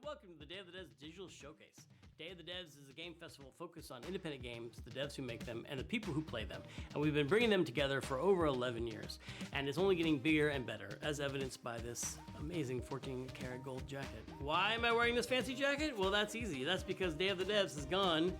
and welcome to the Day of the Devs Digital Showcase. Day of the Devs is a game festival focused on independent games, the devs who make them, and the people who play them. And we've been bringing them together for over 11 years. And it's only getting bigger and better, as evidenced by this amazing 14-karat gold jacket. Why am I wearing this fancy jacket? Well, that's easy. That's because Day of the Devs has gone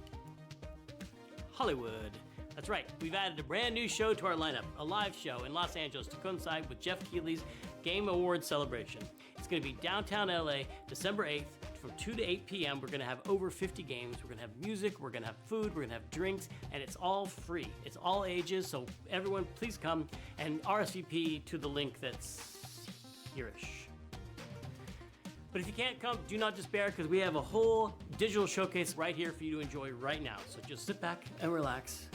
Hollywood. That's right, we've added a brand new show to our lineup, a live show in Los Angeles to coincide with Jeff Keighley's Game Awards celebration. It's going to be downtown LA, December 8th, from 2 to 8 p.m. We're going to have over 50 games. We're going to have music, we're going to have food, we're going to have drinks, and it's all free. It's all ages, so everyone please come and RSVP to the link that's here-ish. But if you can't come, do not despair, because we have a whole digital showcase right here for you to enjoy right now. So just sit back and relax,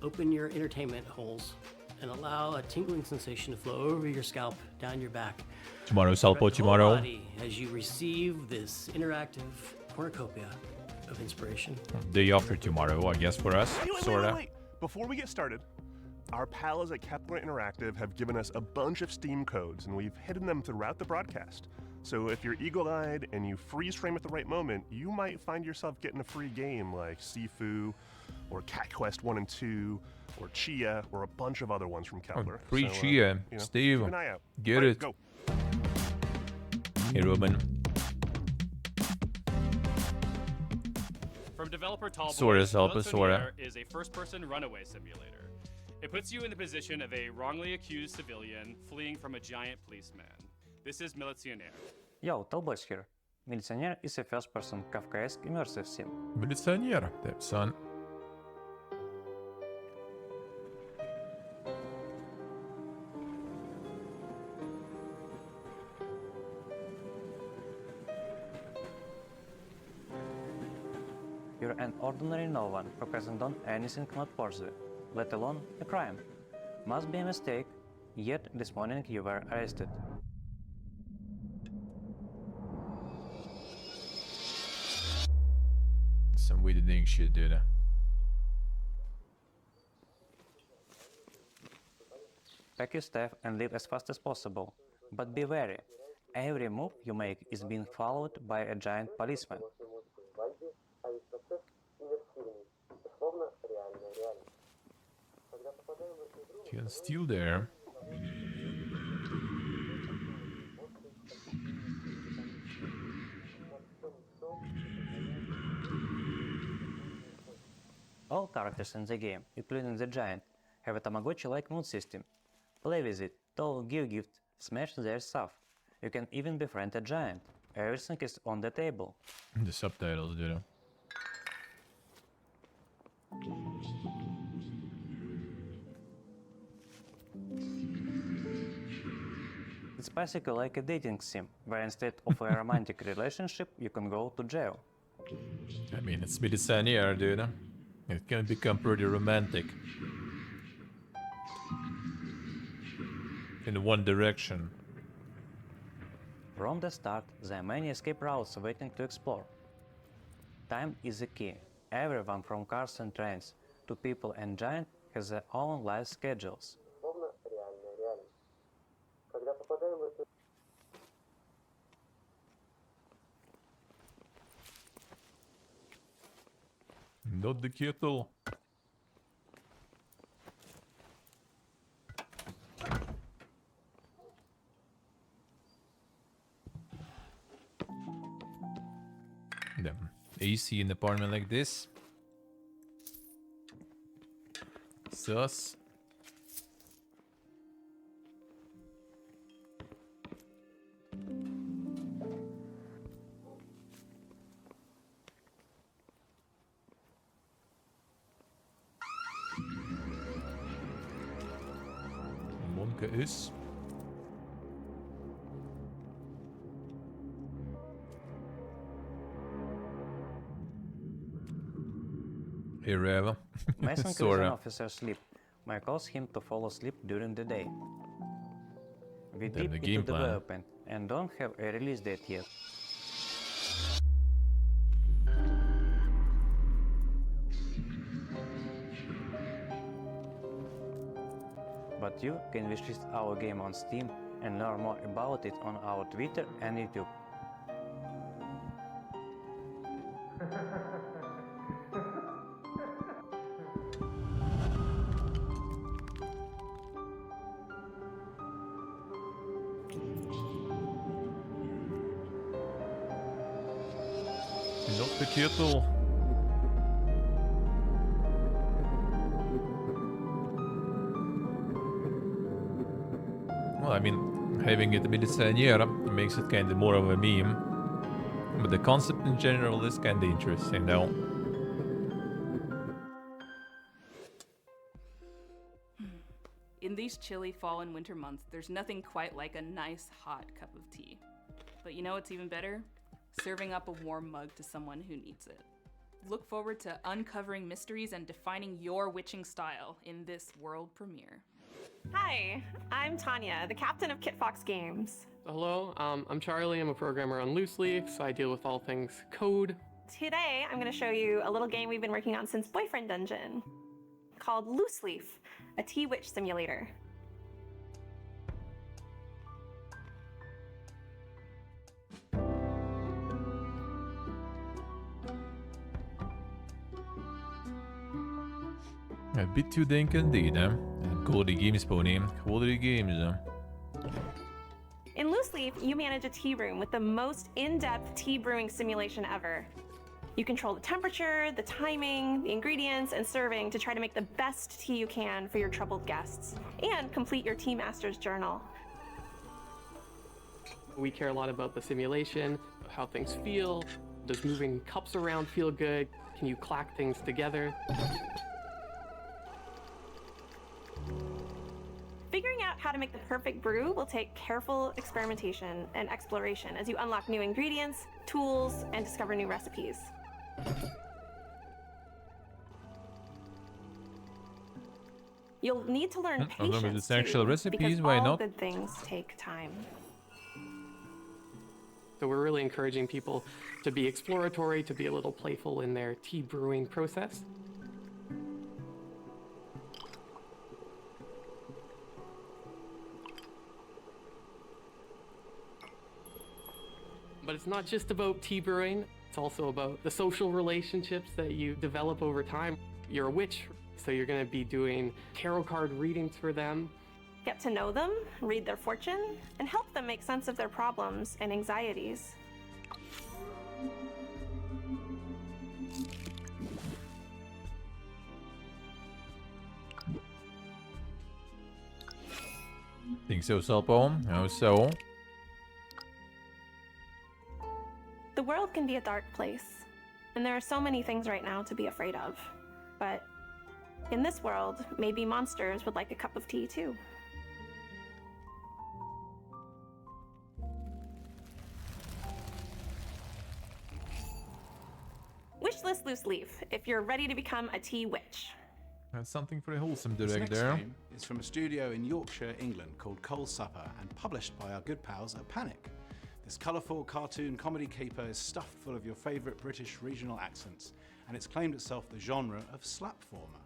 open your entertainment holes, and allow a tingling sensation to flow over your scalp, down your back. Tomorrow, Salpo, tomorrow. As you receive this interactive cornucopia of inspiration. Day after tomorrow, I guess, for us, sorta. Wait. Before we get started, our pals at Kepler Interactive have given us a bunch of Steam codes, and we've hidden them throughout the broadcast. So if you're eagle-eyed and you freeze frame at the right moment, you might find yourself getting a free game like Sifu, or Cat Quest 1 and 2, or Chia, or a bunch of other ones from Kepler. Free Chia, Steve. Keep an eye out. Get it. Go. Hey, Ruben. From developer Tallboy, Sora. is a first-person runaway simulator. It puts you in the position of a wrongly accused civilian fleeing from a giant policeman. This is Militionär. Yo, Tallboy here. Militionär is a first-person Kafkaesque immersive sim. Militionär, son. You're an ordinary no one who hasn't done anything noteworthy, let alone a crime. Must be a mistake, yet this morning you were arrested. Some weird shit, dude. Pack your stuff and leave as fast as possible, but be wary. Every move you make is being followed by a giant policeman. You can steal there. All characters in the game, including the giant, have a Tamagotchi-like mood system. Play with it, talk, give gifts, smash their stuff. You can even befriend a giant. Everything is on the table. The subtitles, dude. It's basically like a dating sim, where instead of a romantic relationship, you can go to jail. I mean, it's Militionär, dude. It can become pretty romantic. In one direction. From the start, there are many escape routes waiting to explore. Time is the key. Everyone from cars and trains to people and giants has their own life schedules. Not the kettle. The AC in an apartment like this. Sus. Monke is. Hey, Reva. Mason kills an officer sleep. Mike calls him to fall asleep during the day. We Then deep the into game plan. development and don't have a release date yet. But you can wishlist our game on Steam and learn more about it on our Twitter and YouTube. Not the kettle. Well, I mean, having it be the Saniera makes it kind of more of a meme. But the concept in general is kind of interesting, though. In these chilly fall and winter months, there's nothing quite like a nice hot cup of tea. But you know what's even better? Serving up a warm mug to someone who needs it. Look forward to uncovering mysteries and defining your witching style in this world premiere. Hi, I'm Tanya, the captain of Kit Fox Games. Hello, I'm Charlie. I'm a programmer on Loose Leaf, so I deal with all things code. Today, I'm going to show you a little game we've been working on since Boyfriend Dungeon called Loose Leaf, a tea witch simulator. A bit too dank indeed, eh? Quality games, Pony. Quality games, In Loose Leaf, you manage a tea room with the most in-depth tea brewing simulation ever. You control the temperature, the timing, the ingredients, and serving to try to make the best tea you can for your troubled guests, and complete your Tea Master's journal. We care a lot about the simulation, how things feel. Does moving cups around feel good? Can you clack things together? Figuring out how to make the perfect brew will take careful experimentation and exploration as you unlock new ingredients, tools, and discover new recipes. You'll need to learn Although patience with its actual too, recipes, because why all not? good things take time. So we're really encouraging people to be exploratory, to be a little playful in their tea brewing process. But it's not just about tea brewing, it's also about the social relationships that you develop over time. You're a witch, so you're going to be doing tarot card readings for them. Get to know them, read their fortune, and help them make sense of their problems and anxieties. Think so, Salpo? How so? The world can be a dark place, and there are so many things right now to be afraid of. But in this world, maybe monsters would like a cup of tea too. Wishlist Loose Leaf, if you're ready to become a tea witch. That's something for a wholesome This direct next there. game is from a studio in Yorkshire, England called Coal Supper and published by our good pals at Panic. This colourful cartoon comedy caper is stuffed full of your favourite British regional accents, and it's claimed itself the genre of slapformer.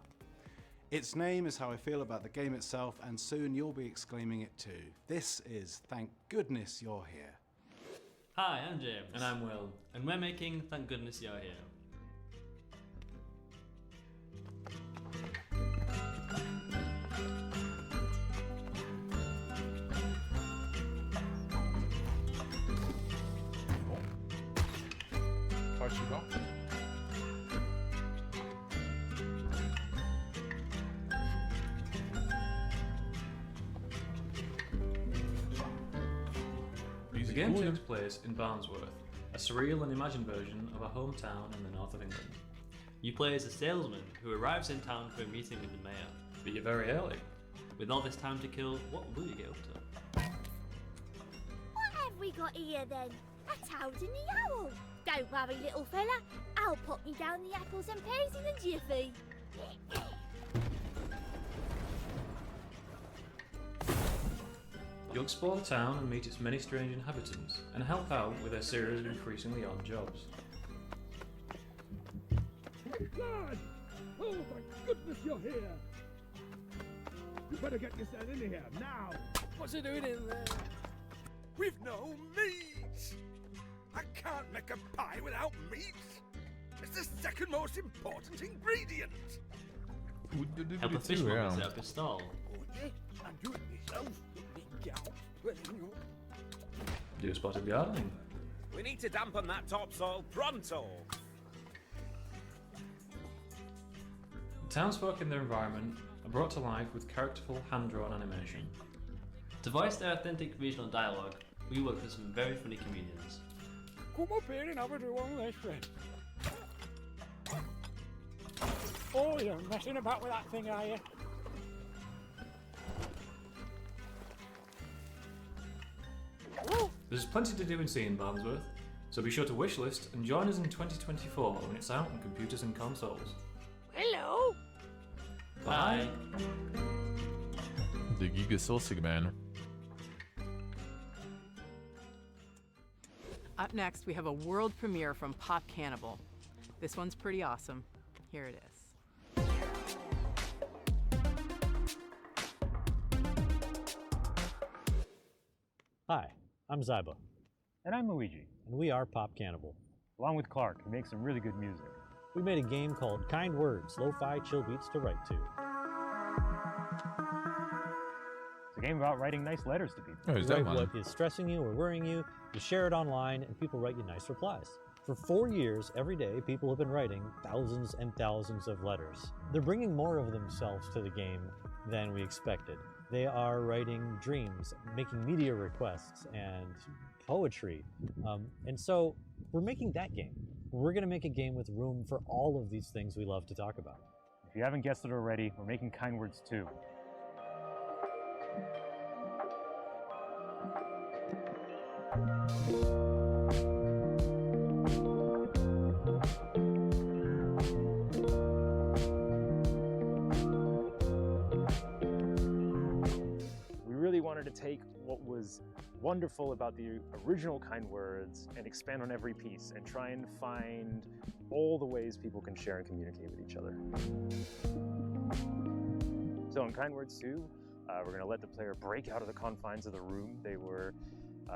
Its name is how I feel about the game itself, and soon you'll be exclaiming it too. This is Thank Goodness You're Here. Hi, I'm James. And I'm Will. And we're making Thank Goodness You're Here. Varsågod. The game takes place in Barnsworth, a surreal and imagined version of a hometown in the north of England. You play as a salesman who arrives in town for a meeting with the mayor. But you're very early. With all this time to kill, what will you get up to? What have we got here then? A toad and the owl. Don't worry, little fella. I'll pop you down the apples and pears in a jiffy. You explore the town and meet its many strange inhabitants, and help out with a series of increasingly odd jobs. God! Oh my goodness, you're here! You better get yourself in here, now! What's he doing in there? We've no meat! I can't make a pie without meat! second most important ingredient. Help a fishmonger set up a stall. Oh, yeah, I'm doing myself. Big gals playing up. Do spotted gardening. We need to dampen that topsoil pronto. The townsfolk and their environment are brought to life with characterful hand-drawn animation. To voice their authentic regional dialogue, we work with some very funny comedians. Come up here and have a do on this, friend. Oh, you're messing about with that thing, are you? There's plenty to do and see in Barnsworth, so be sure to wishlist and join us in 2024 when it's out on computers and consoles. Hello. Bye! The Giga Saucy Man. Up next, we have a world premiere from Pop Cannibal. This one's pretty awesome. Here it is. Hi, I'm Zyba. And I'm Luigi. And we are Pop Cannibal. Along with Clark, who makes some really good music. We made a game called Kind Words, Lo-Fi Chill Beats to Write To. It's a game about writing nice letters to people. Oh, is You that write one? what is stressing you or worrying you, you share it online, and people write you nice replies. For 4 years, every day, people have been writing thousands and thousands of letters. They're bringing more of themselves to the game than we expected. They are writing dreams, making media requests, and poetry. And so we're making that game. We're going to make a game with room for all of these things we love to talk about. If you haven't guessed it already, we're making Kind Words 2. We really wanted to take what was wonderful about the original Kind Words and expand on every piece and try and find all the ways people can share and communicate with each other. So in Kind Words 2, we're going to let the player break out of the confines of the room they were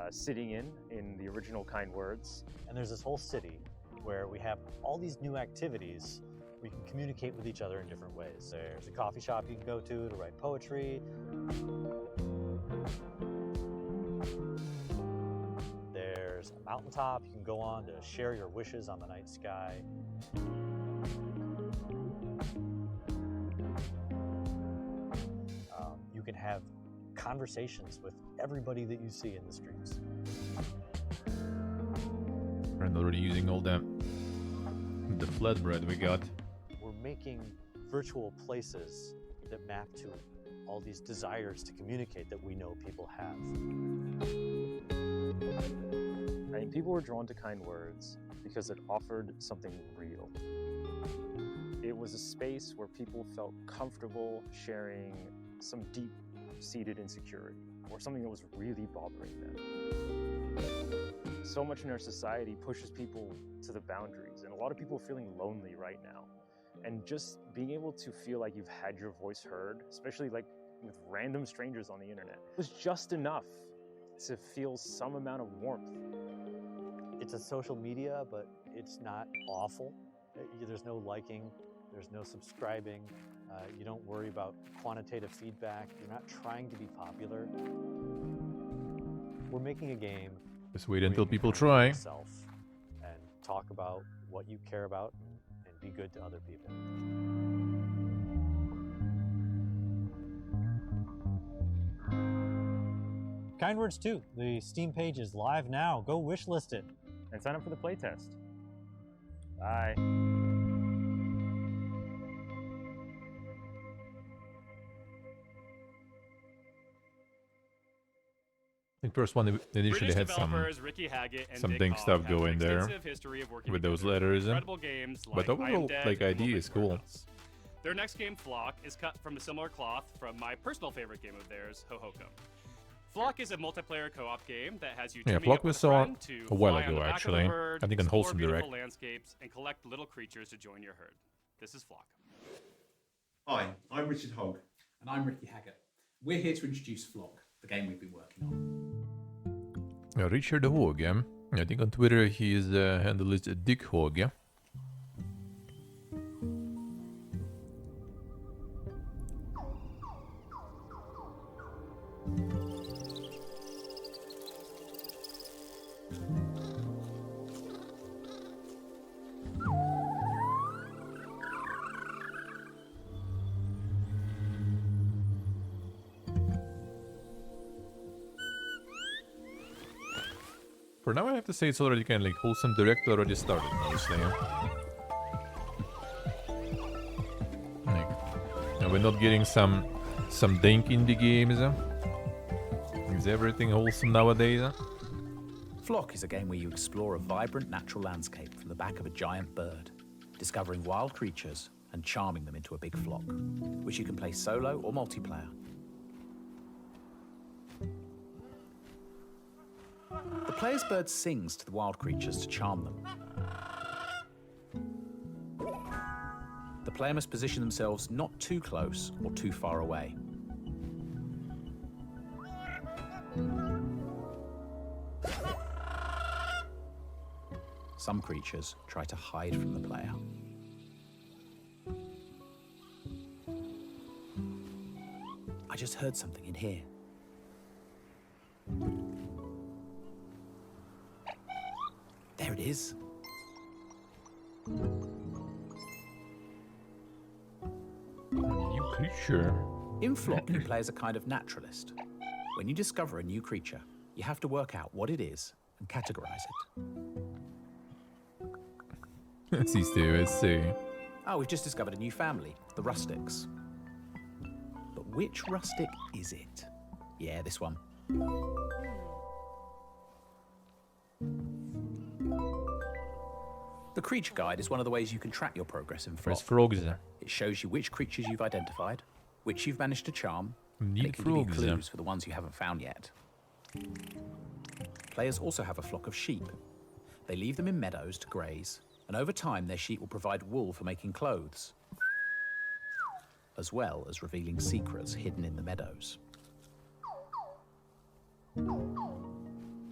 sitting in the original Kind Words. And there's this whole city where we have all these new activities. We can communicate with each other in different ways. There's a coffee shop you can go to write poetry. There's a mountaintop you can go on to share your wishes on the night sky. You can have conversations with everybody that you see in the streets. We're already using all the flatbread we got. We're making virtual places that map to all these desires to communicate that we know people have. I think people were drawn to Kind Words because it offered something real. It was a space where people felt comfortable sharing some deep-seated insecurity or something that was really bothering them. So much in our society pushes people to the boundaries, and a lot of people are feeling lonely right now. And just being able to feel like you've had your voice heard, especially like with random strangers on the internet, was just enough to feel some amount of warmth. It's a social media, but it's not awful. There's no liking, there's no subscribing. You don't worry about quantitative feedback. You're not trying to be popular. We're making a game. Just wait until people try. Yourself and talk about what you care about and be good to other people. Kind Words 2, the Steam page is live now. Go wishlist it. And sign up for the playtest. Bye. I think first one initially British had some developers Ricky Haggett and Dick ding Hogg stuff have an going there extensive history of working with those together letters. for incredible games But like I Am overall, Dead like and idea Little is cool. Warehouse. Their next game, Flock, is cut from a similar cloth from my personal favorite game of theirs, Hohokum. Flock is a multiplayer co-op game that has you Yeah, teaming Flock up we with a saw friend to a while fly on ago, the back of a actually. bird, I think on explore Wholesome beautiful Direct. landscapes, and collect little creatures to join your herd. This is Flock. Hi, I'm Richard Hogg. And I'm Ricky Haggett. We're here to introduce Flock, the game we've been working on. Richard Hogg, yeah. I think on Twitter his handle is Dick Hogg, yeah. For now, I have to say it's already kind of like wholesome. Direct already started, mostly. Like, and we're not getting some dank indie games. Is everything wholesome nowadays? Flock is a game where you explore a vibrant natural landscape from the back of a giant bird, discovering wild creatures and charming them into a big flock, which you can play solo or multiplayer. The player's bird sings to the wild creatures to charm them. The player must position themselves not too close or too far away. Some creatures try to hide from the player. I just heard something in here. There it is. New creature. In Flock, you play as a kind of naturalist. When you discover a new creature, you have to work out what it is and categorize it. Let's see. Oh, we've just discovered a new family, the Rustics. But which rustic is it? Yeah, this one. The creature guide is one of the ways you can track your progress in Flock. There's frogs. It shows you which creatures you've identified, which you've managed to charm, and Neat it can give you frogs. clues for the ones you haven't found yet. Players also have a flock of sheep. They leave them in meadows to graze, and over time their sheep will provide wool for making clothes, as well as revealing secrets hidden in the meadows.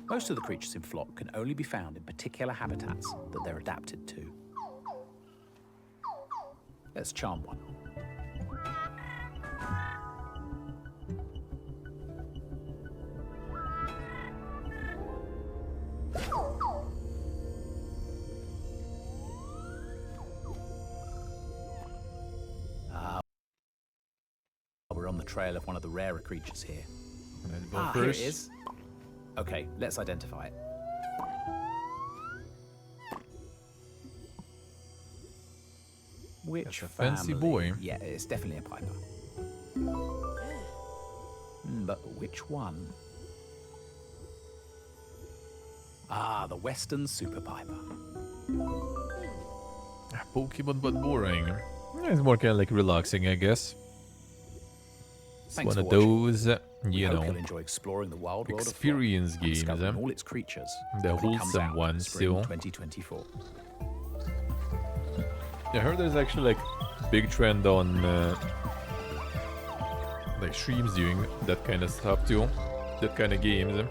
Most of the creatures in Flock can only be found in particular habitats that they're adapted to. Let's charm one. We're on the trail of one of the rarer creatures here. Here it is. Okay, let's identify it. Which That's a fancy family? boy. Yeah, it's definitely a piper. But which one? Ah, the Western Super Piper. Pokemon, but boring. It's more kind of like relaxing, I guess. It's Thanks one for of watching. those, We you hope know, you'll enjoy exploring the wild world experience of Flock, games, discovering all its creatures. the when it comes wholesome out in ones, spring too. 2024. I heard there's actually like big trend on like streams doing that kind of stuff too, that kind of games.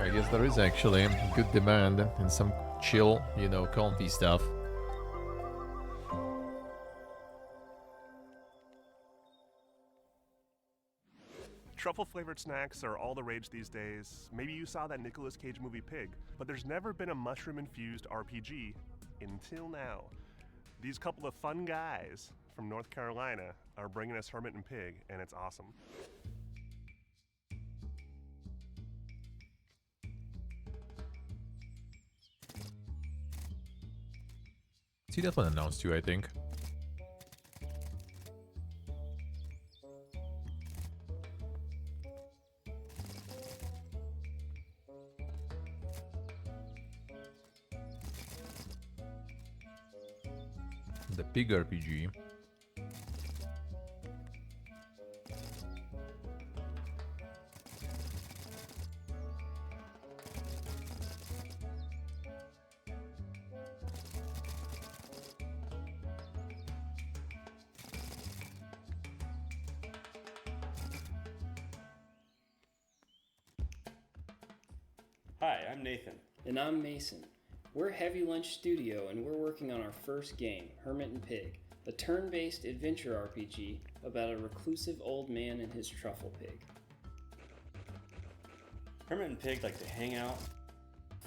I guess there is actually good demand and some chill, you know, comfy stuff. Truffle-flavored snacks are all the rage these days. Maybe you saw that Nicolas Cage movie Pig, but there's never been a mushroom-infused RPG until now. These couple of fun guys from North Carolina are bringing us Hermit and Pig, and it's awesome. See that one announced too, I think. The Pig RPG. Hi, I'm Nathan. And I'm Mason. We're Heavy Lunch Studio and we're working on our first game, Hermit and Pig, a turn-based adventure RPG about a reclusive old man and his truffle pig. Hermit and Pig like to hang out,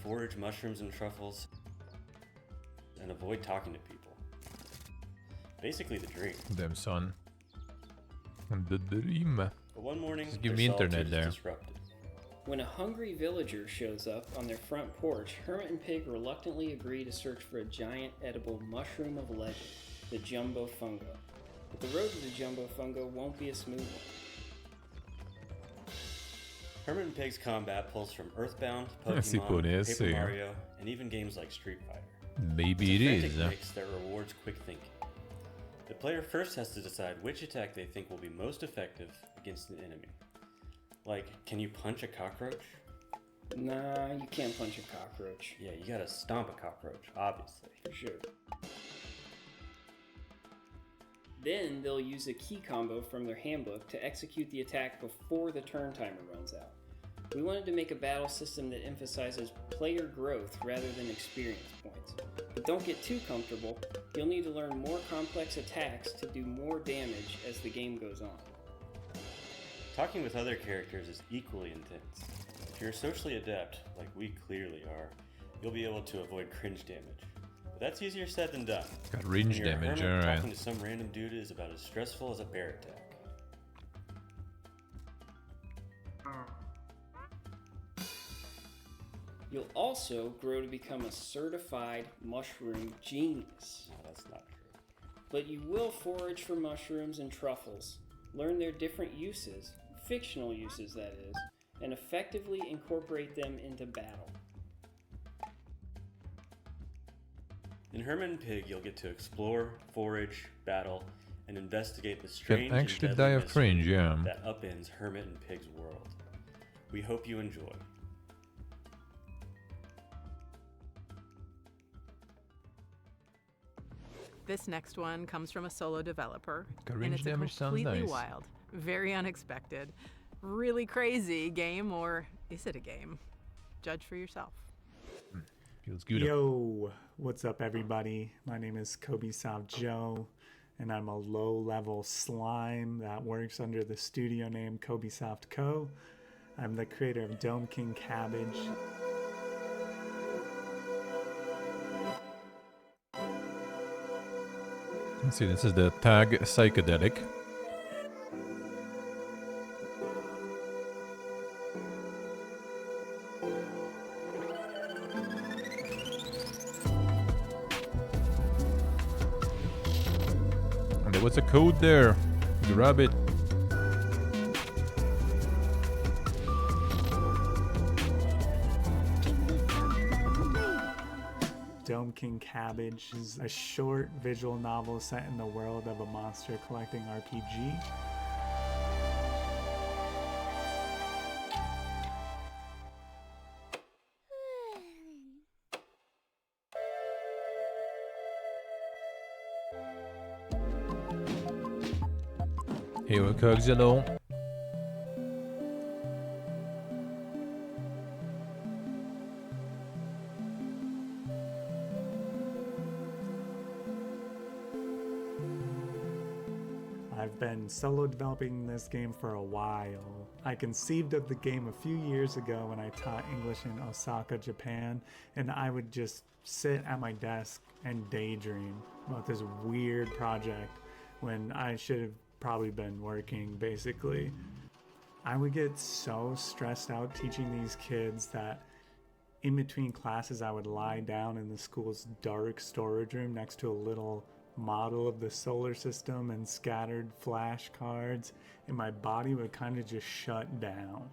forage mushrooms and truffles, and avoid talking to people. Basically the dream. Damn son. The dream. But one morning, Just give their me internet solitude is there. disrupted. When a hungry villager shows up on their front porch, Hermit and Pig reluctantly agree to search for a giant edible mushroom of legend, the Jumbo Fungo. But the road to the Jumbo Fungo won't be a smooth one. Hermit and Pig's combat pulls from Earthbound, Si Pokemon, può Paper essere. Mario, and even games like Street Fighter. Maybe it It's a is. frantic mix that rewards quick thinking. The player first has to decide which attack they think will be most effective against an enemy. Like, can you punch a cockroach? Nah, you can't punch a cockroach. Yeah, you gotta stomp a cockroach, obviously. For sure. Then they'll use a key combo from their handbook to execute the attack before the turn timer runs out. We wanted to make a battle system that emphasizes player growth rather than experience points. But don't get too comfortable. You'll need to learn more complex attacks to do more damage as the game goes on. Talking with other characters is equally intense. If you're socially adept, like we clearly are, you'll be able to avoid cringe damage. But that's easier said than done. Got range When you're a damage, hermit, alright. talking to some random dude is about as stressful as a bear attack. You'll also grow to become a certified mushroom genius. No, that's not true. But you will forage for mushrooms and truffles, learn their different uses, fictional uses that is, and effectively incorporate them into battle. In Hermit and Pig, you'll get to explore, forage, battle, and investigate the strange actually and die deadly of mystery cringe, yeah. that upends Hermit and Pig's world. We hope you enjoy. This next one comes from a solo developer, Got and range it's a damage, sounds completely nice. wild, very unexpected, really crazy game, or is it a game? Judge for yourself. Feels good. Yo, what's up, everybody? My name is Kobe South Joe, and I'm a low-level slime that works under the studio name Kobe Soft Co. I'm the creator of Dome King Cabbage. Let's see, this is the tag psychedelic. And there was a code there. Grab it. Dome King Cabbage is a short visual novel set in the world of a monster collecting RPG. Hero Coxillo. I've been solo developing this game for a while. I conceived of the game a few years ago when I taught English in Osaka, Japan, and I would just sit at my desk and daydream about this weird project when I should have probably been working, basically. I would get so stressed out teaching these kids that in between classes I would lie down in the school's dark storage room next to a little model of the solar system and scattered flashcards, and my body would kind of just shut down.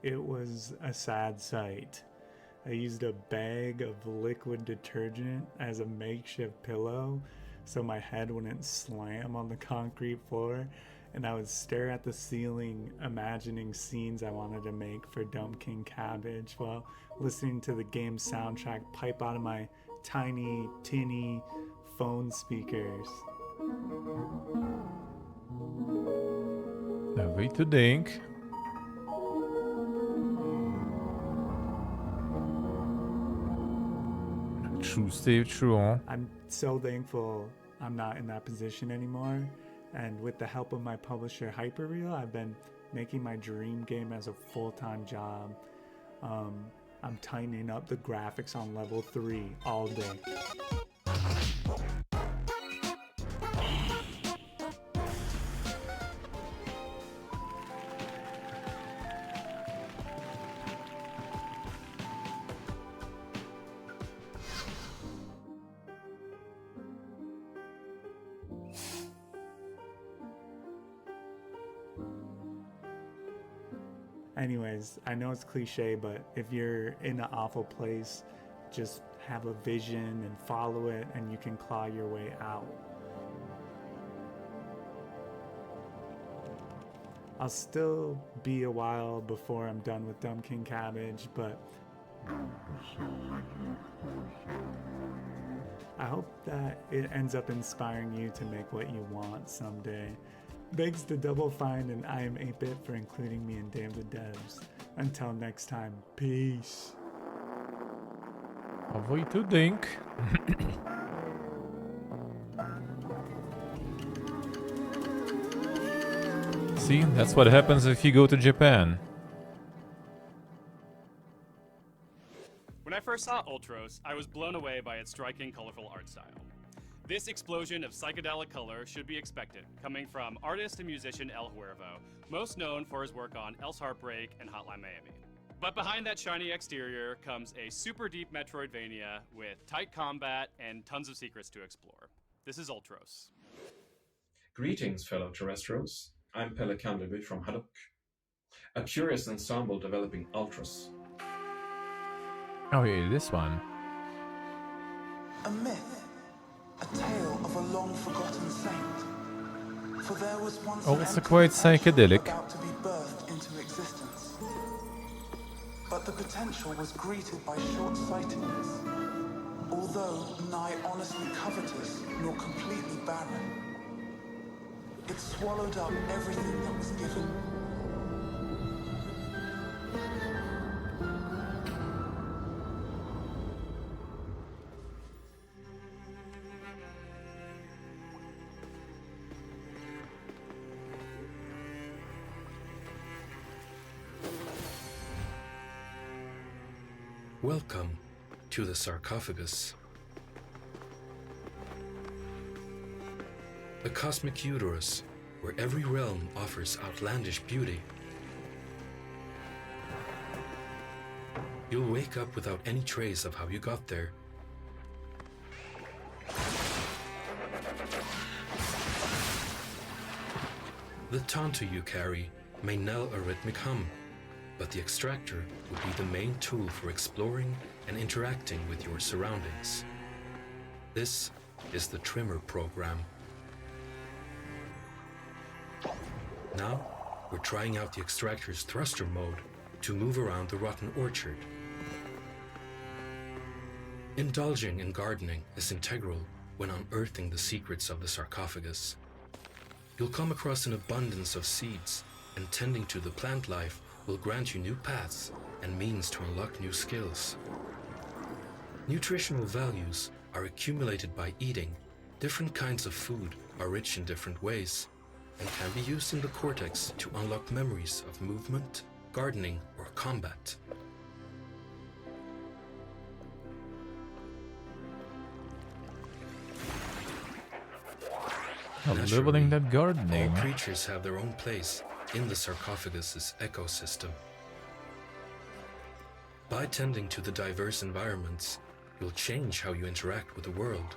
It was a sad sight. I used a bag of liquid detergent as a makeshift pillow so my head wouldn't slam on the concrete floor, and I would stare at the ceiling imagining scenes I wanted to make for Dome King Cabbage while listening to the game's soundtrack pipe out of my tiny, tinny phone speakers. Now wait to think. True save true on. I'm so thankful I'm not in that position anymore, and with the help of my publisher Hyperreal, I've been making my dream game as a full-time job. I'm tightening up the graphics on level 3 all day. Anyways, I know it's cliche, but if you're in an awful place, just have a vision and follow it, and you can claw your way out. I'll still be a while before I'm done with Dumb King Cabbage, but I hope that it ends up inspiring you to make what you want someday. Thanks to Double Fine and I Am 8-Bit for including me in Damn the Devs. Until next time, peace. What do you think? See, that's what happens if you go to Japan. When I first saw Ultros, I was blown away by its striking, colorful art style. This explosion of psychedelic color should be expected, coming from artist and musician El Huervo, most known for his work on El's Heartbreak and Hotline Miami. But behind that shiny exterior comes a super deep Metroidvania with tight combat and tons of secrets to explore. This is Ultros. Greetings, fellow terrestrials. I'm Pelle Candeby from Haddock, a curious ensemble developing Ultros. Oh yeah, this one. A myth, a tale of a long-forgotten saint. For there was once Also quite psychedelic. about to be birthed into existence. But the potential was greeted by short-sightedness, although nigh honestly covetous nor completely barren. It swallowed up everything that was given. Welcome to the sarcophagus. A cosmic uterus where every realm offers outlandish beauty. You'll wake up without any trace of how you got there. The taunter you carry may knell a rhythmic hum, but the extractor will be the main tool for exploring and interacting with your surroundings. This is the Trimmer program. Now, we're trying out the extractor's thruster mode to move around the rotten orchard. Indulging in gardening is integral when unearthing the secrets of the sarcophagus. You'll come across an abundance of seeds, and tending to the plant life will grant you new paths and means to unlock new skills. Nutritional values are accumulated by eating. Different kinds of food are rich in different ways and can be used in the cortex to unlock memories of movement, gardening, or combat. Leveling that gardening. All creatures have their own place in the sarcophagus's ecosystem. By tending to the diverse environments, you'll change how you interact with the world.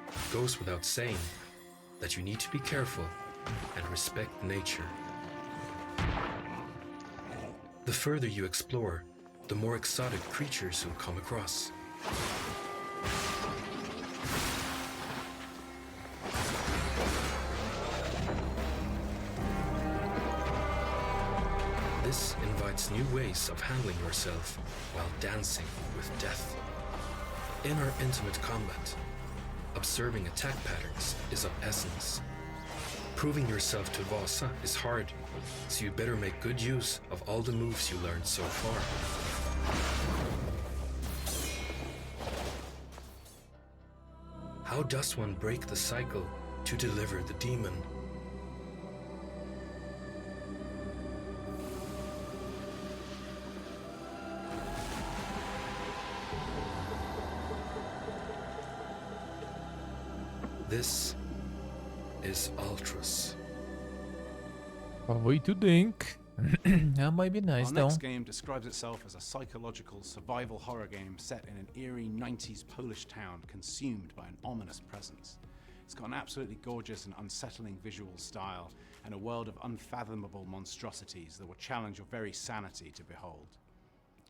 It goes without saying that you need to be careful and respect nature. The further you explore, the more exotic creatures you'll come across. This invites new ways of handling yourself while dancing with death. In our intimate combat, observing attack patterns is of essence. Proving yourself to Vasa is hard, so you better make good use of all the moves you learned so far. How does one break the cycle to deliver the demon? This is Ultros. What do you think? That might be nice, Our though. next game describes itself as a psychological survival horror game set in an eerie 90s Polish town consumed by an ominous presence. It's got an absolutely gorgeous and unsettling visual style and a world of unfathomable monstrosities that will challenge your very sanity to behold.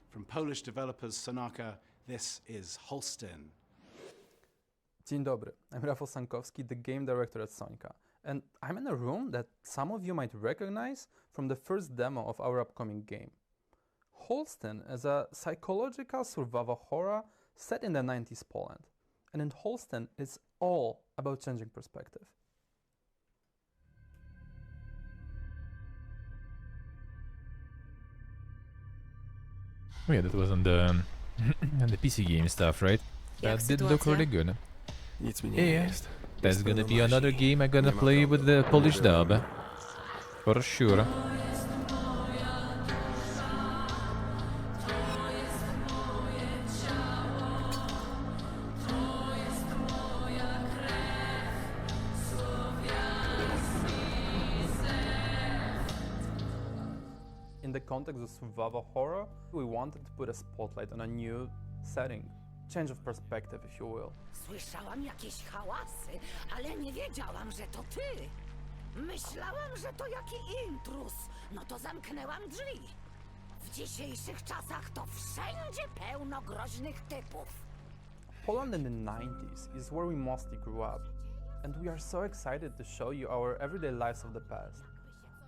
From Polish developers Sonaka, this is Holstein. Dzień dobry, I'm Rafał Sankowski, the game director at Sonika, and I'm in a room that some of you might recognize from the first demo of our upcoming game. Holstein is a psychological survival horror set in the 90s Poland, and in Holstein it's all about changing perspective. Oh yeah, that was on the on the PC game stuff, right? That did look really good. Yeah, that's gonna be another game I'm gonna play with the Polish dub. For sure. In the context of survival horror, we wanted to put a spotlight on a new setting. Change of perspective, if you will. Słyszałam jakieś hałasy, ale nie wiedziałam, że to ty. Myślałam, że to jaki intruz. No to zamknęłam drzwi. W dzisiejszych czasach to wszędzie pełno groźnych typów. Poland in the 90s is where we mostly grew up, and we are so excited to show you our everyday lives of the past.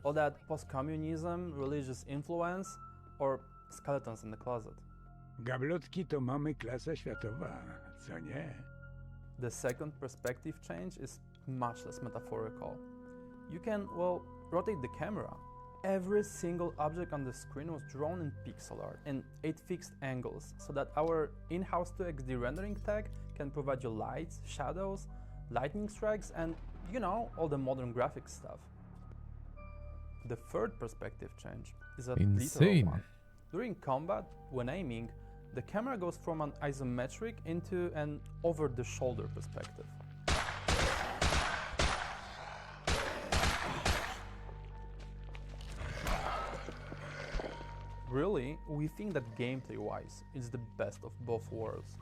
All that post-communism, religious influence, or skeletons in the closet. Gablotki to mamy klasa światowa, co nie? The second perspective change is much less metaphorical. You can, well, rotate the camera. Every single object on the screen was drawn in pixel art in 8 fixed angles, so that our in-house 2XD rendering tech can provide you lights, shadows, lightning strikes, and, you know, all the modern graphics stuff. The third perspective change is a literal one. During combat, when aiming, the camera goes from an isometric into an over-the-shoulder perspective. Really, we think that gameplay-wise, it's the best of both worlds.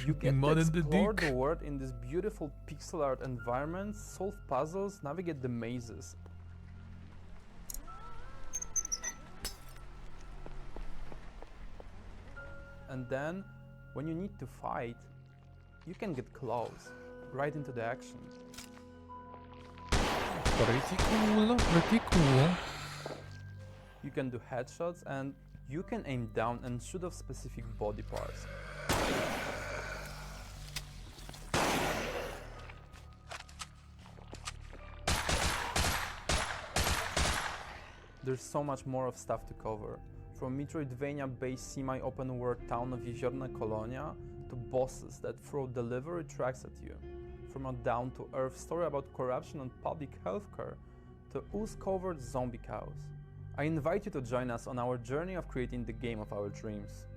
You get to explore the world in this beautiful pixel art environment, solve puzzles, navigate the mazes. And then, when you need to fight, you can get close, right into the action. Pretty cool, pretty cool. You can do headshots and you can aim down and shoot off specific body parts. There's so much more of stuff to cover, from Metroidvania-based semi-open world town of Jeziorna Kolonia to bosses that throw delivery tracks at you, from a down-to-earth story about corruption and public healthcare to ooze-covered zombie cows. I invite you to join us on our journey of creating the game of our dreams.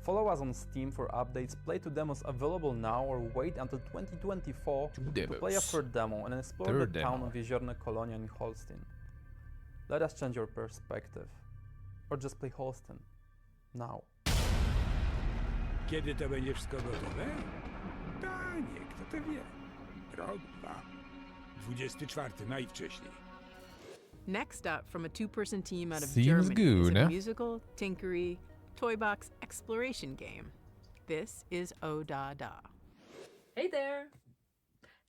Follow us on Steam for updates, play 2 demos available now, or wait until 2024 to play a third demo and explore the town of Jeziorna Kolonia in Holstein. Let us change your perspective. Or just play Holstein. Now. Kiedy to będzie wszystko gotowe? Panie, kto to wie? Rok, 2. 24 najwcześniej. Next up, from a 2-person team out of Seems Germany, is good, a musical, tinkery, toy box exploration game. This is O Da Da. Hey there!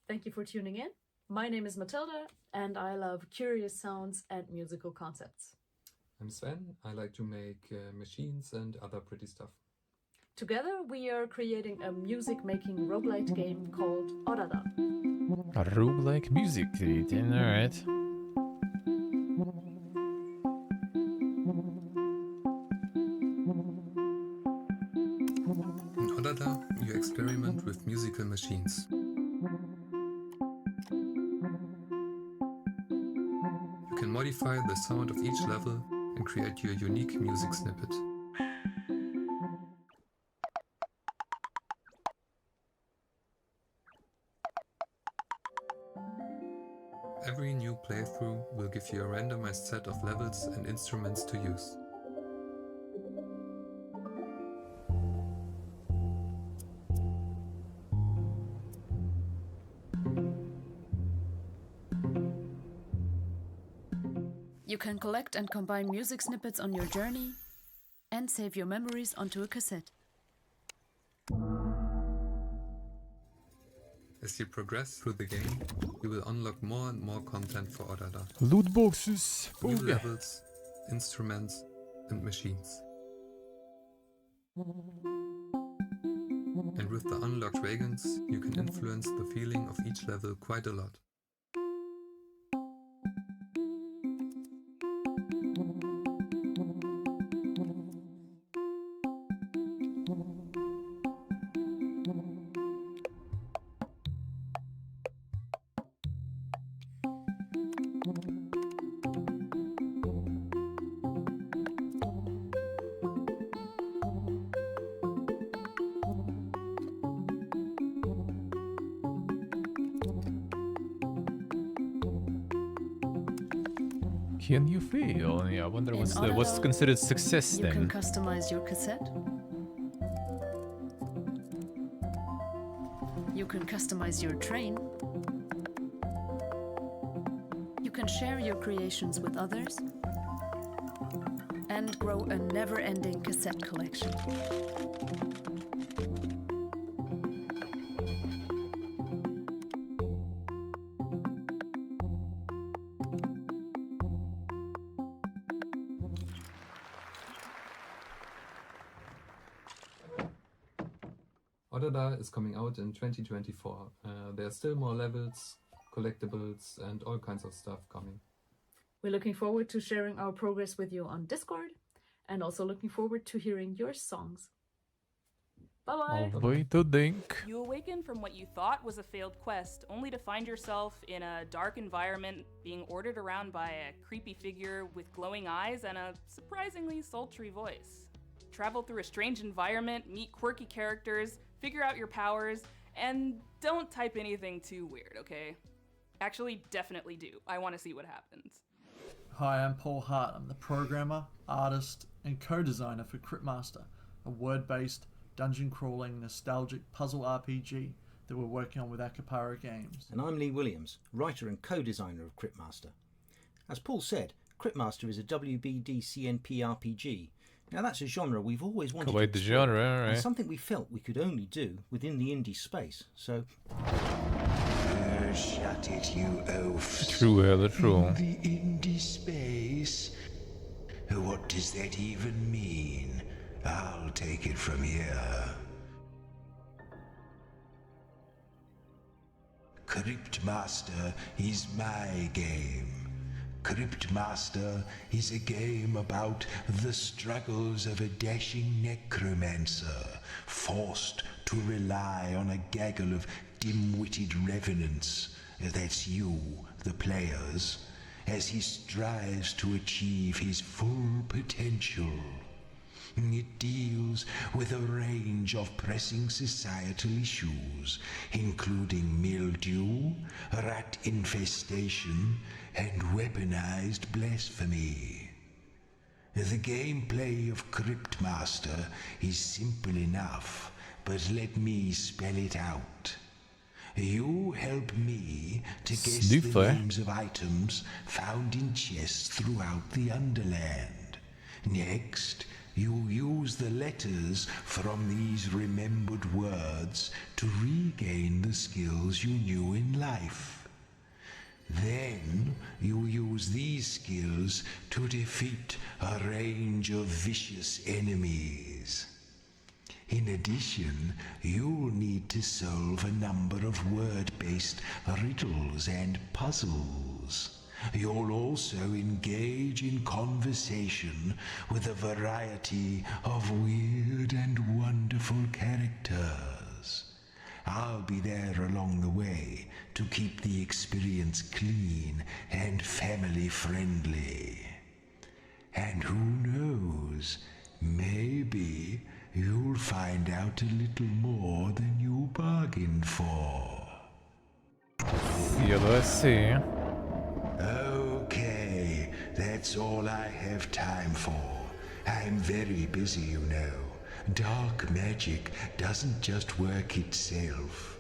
Thank you for tuning in. My name is Matilda, and I love curious sounds and musical concepts. I'm Sven. I like to make machines and other pretty stuff. Together, we are creating a music-making roguelite game called Odada. A roguelike music creating, alright. In Odada, you experiment with musical machines. You can modify the sound of each level and create your unique music snippet. playthrough will give you a randomized set of levels and instruments to use. You can collect and combine music snippets on your journey and save your memories onto a cassette. As you progress through the game, you will unlock more and more content for Odada. Loot boxes! New Booga. levels, instruments, and machines. And with the unlocked wagons, you can influence the feeling of each level quite a lot. Can you feel? Yeah, I wonder what's considered success You then. can customize your cassette. You can customize your train. You can share your creations with others. And grow a never-ending cassette collection. Odada is coming out in 2024. There are still more levels, collectibles, and all kinds of stuff coming. We're looking forward to sharing our progress with you on Discord and also looking forward to hearing your songs. Bye bye! Wait to think. You awaken from what you thought was a failed quest, only to find yourself in a dark environment being ordered around by a creepy figure with glowing eyes and a surprisingly sultry voice. Travel through a strange environment, meet quirky characters, figure out your powers, and don't type anything too weird, okay? Actually, definitely do. I want to see what happens. Hi, I'm Paul Hart. I'm the programmer, artist, and co-designer for Cryptmaster, a word-based, dungeon-crawling, nostalgic puzzle RPG that we're working on with Akapara Games. And I'm Lee Williams, writer and co-designer of Cryptmaster. As Paul said, Cryptmaster is a WBD-CNP RPG. Now that's a genre we've always wanted Quite to the explore, genre, and right? something we felt we could only do within the indie space, so... Shut it, you oafs. True, hella true. The indie space? What does that even mean? I'll take it from here. Cryptmaster is my game. Cryptmaster is a game about the struggles of a dashing necromancer, forced to rely on a gaggle of dim-witted revenants, that's you, the players, as he strives to achieve his full potential. It deals with a range of pressing societal issues, including mildew, rat infestation, and weaponized blasphemy. The gameplay of Cryptmaster is simple enough, but let me spell it out. You help me to guess the names of items found in chests throughout the Underland. Next, you use the letters from these remembered words to regain the skills you knew in life. Then you use these skills to defeat a range of vicious enemies. In addition, you'll need to solve a number of word-based riddles and puzzles. You'll also engage in conversation with a variety of weird and wonderful characters. I'll be there along the way to keep the experience clean and family-friendly. And who knows, maybe you'll find out a little more than you bargained for. Yeah, let's see. that's all I have time for. I'm very busy, you know. Dark magic doesn't just work itself.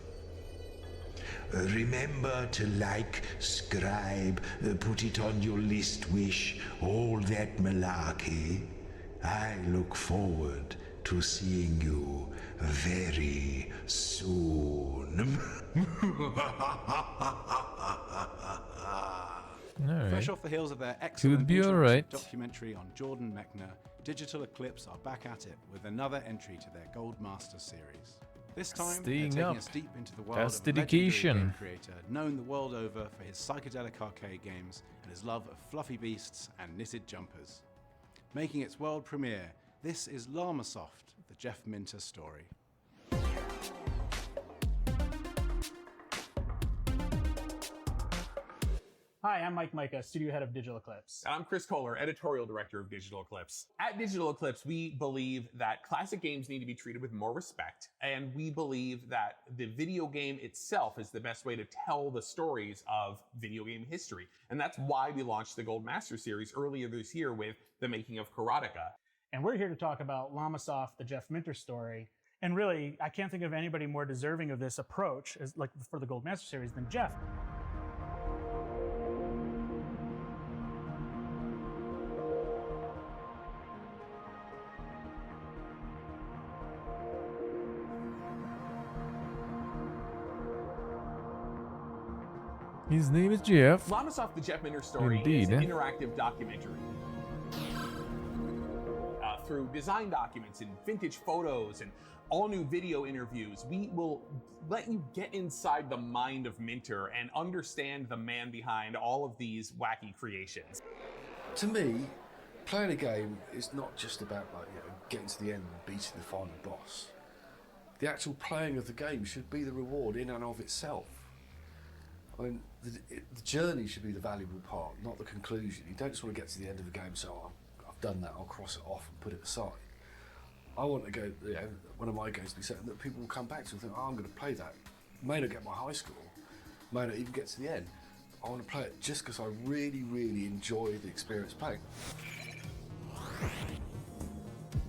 Remember to like, scribe, put it on your list wish, all that malarkey. I look forward to seeing you very soon. Fresh off the heels of their excellent Could be interactive alright. documentary on Jordan Mechner, Digital Eclipse are back at it with another entry to their Gold Master series. This time, Staying they're taking up. us deep into the world That's of a legendary dedication. game creator known the world over for his psychedelic arcade games and his love of fluffy beasts and knitted jumpers. Making its world premiere, this is Llamasoft, the Jeff Minter story. Hi, I'm Mike Micah, studio head of Digital Eclipse. I'm Chris Kohler, editorial director of Digital Eclipse. At Digital Eclipse, we believe that classic games need to be treated with more respect, and we believe that the video game itself is the best way to tell the stories of video game history. And that's why we launched the Gold Master series earlier this year with The Making of Karateka. And we're here to talk about Llamasoft, the Jeff Minter story. And really, I can't think of anybody more deserving of this approach as like for the Gold Master series than Jeff. His name is Jeff. Llamasoft, the Jeff Minter story Indeed. is an interactive documentary. Through design documents and vintage photos and all new video interviews, we will let you get inside the mind of Minter and understand the man behind all of these wacky creations. To me, playing a game is not just about getting to the end and beating the final boss. The actual playing of the game should be the reward in and of itself. I mean, the journey should be the valuable part, not the conclusion. You don't just want to get to the end of the game and say, oh, I've done that, I'll cross it off and put it aside. I want to go, one of my games to be certain that people will come back to and think, oh, I'm going to play that. May not get my high score, may not even get to the end. I want to play it just because I really, really enjoy the experience playing.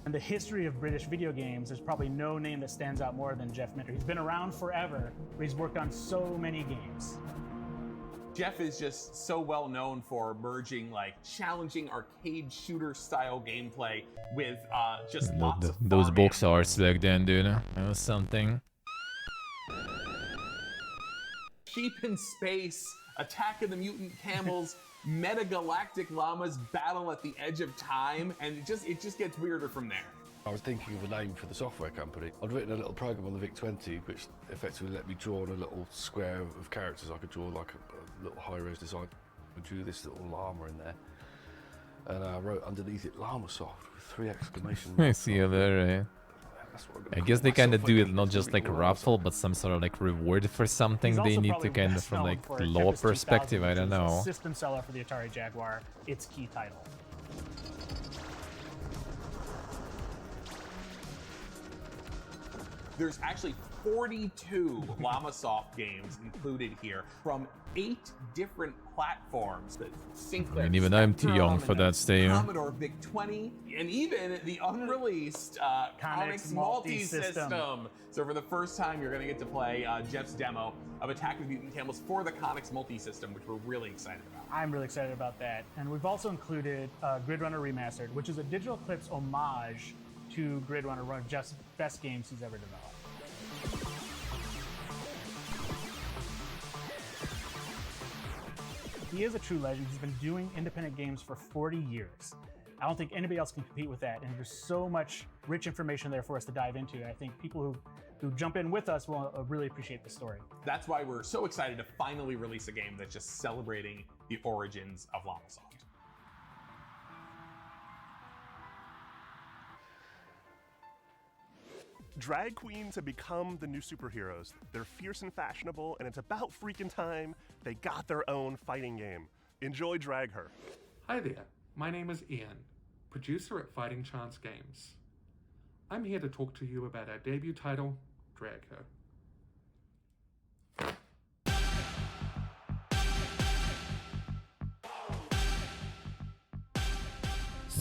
In the history of British video games, there's probably no name that stands out more than Jeff Minter. He's been around forever, but he's worked on so many games. Jeff is just so well known for merging like challenging arcade shooter style gameplay with just lots of Those box arts back then, dude. That was something. Sheep in Space, Attack of the Mutant Camels, metagalactic llamas battle at the edge of time, and it just gets weirder from there. I was thinking of a name for the software company. I'd written a little program on the VIC-20 which effectively let me draw on a little square of characters. I could draw like a little high-res design. I drew this little llama in there. And I wrote underneath it Llamasoft with 3 exclamation I marks. see you there. I guess they kind of do it not just like raffle, but some sort of like reward for something they need to kind of from like the law perspective. I don't know. System seller for the Atari Jaguar, its key title. There's actually 42 Llamasoft games included here from 8 different platforms. The Sinclair I mean, even I'm too young for that stage. Commodore VIC-20, and even the unreleased Comics multi-system. So for the first time, you're going to get to play Jeff's demo of Attack of the Mutant Camels for the Comics multi-system, which we're really excited about. I'm really excited about that. And we've also included Grid Runner Remastered, which is a Digital Eclipse homage to Grid Runner, one of Jeff's best games he's ever developed. He is a true legend. He's been doing independent games for 40 years. I don't think anybody else can compete with that, and there's so much rich information there for us to dive into. I think people who jump in with us will really appreciate the story. That's why we're so excited to finally release a game that's just celebrating the origins of Llamasoft. Drag queens have become the new superheroes. They're fierce and fashionable, and it's about freaking time they got their own fighting game. Enjoy Drag Her. Hi there, my name is Ian, producer at Fighting Chance Games. I'm here to talk to you about our debut title, Drag Her.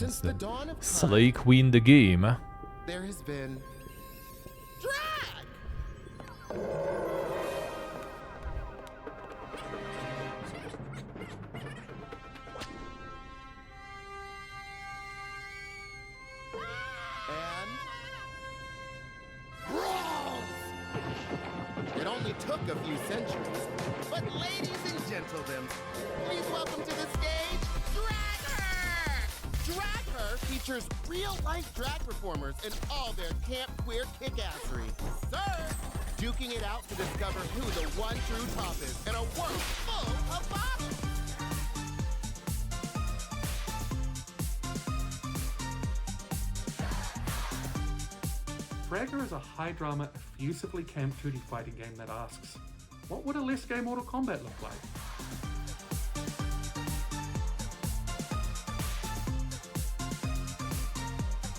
Since the dawn of time, Slay Queen the game. there has been and brawls. It only took a few centuries, but ladies and gentlemen, please welcome to the stage, Drag Her! Drag Her features real-life drag performers in all their camp queer kickassery. Sir, duking it out to discover who the one true top is in a world full of bottoms. Dragger is a high-drama, effusively camp tooty fighting game that asks, what would a less gay Mortal Kombat look like?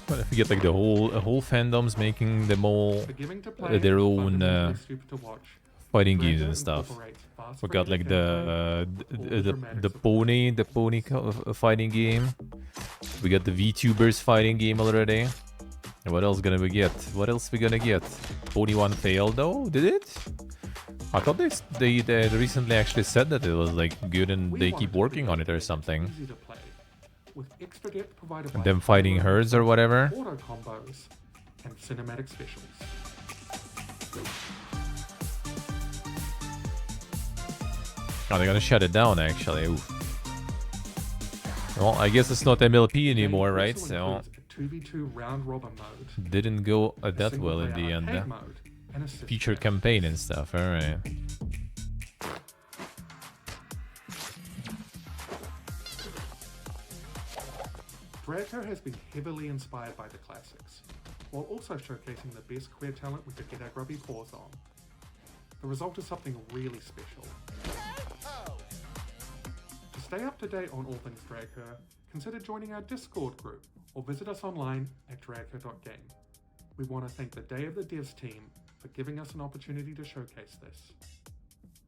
But if you get like the whole fandoms making them all their own fighting games and stuff. We got like the pony fighting game. We got the VTubers fighting game already. And what else gonna we get? What else we gonna get? Pony 1 failed though, did it? I thought they recently actually said that it was like good and they keep working on it or something. With extra depth provided And by them fighting herds or whatever. auto combos and cinematic specials. Oh, they're gonna shut it down actually. Oof. Well, I guess it's not MLP anymore, right? So 2v2 round robin mode. didn't go that well in the end. Mode and assist Feature campaign and stuff. All right. Dragco has been heavily inspired by the classics, while also showcasing the best queer talent we could get our grubby paws on. The result is something really special. To stay up to date on all things Dragher, consider joining our Discord group or visit us online at dragher.game. We want to thank the Day of the Devs team for giving us an opportunity to showcase this.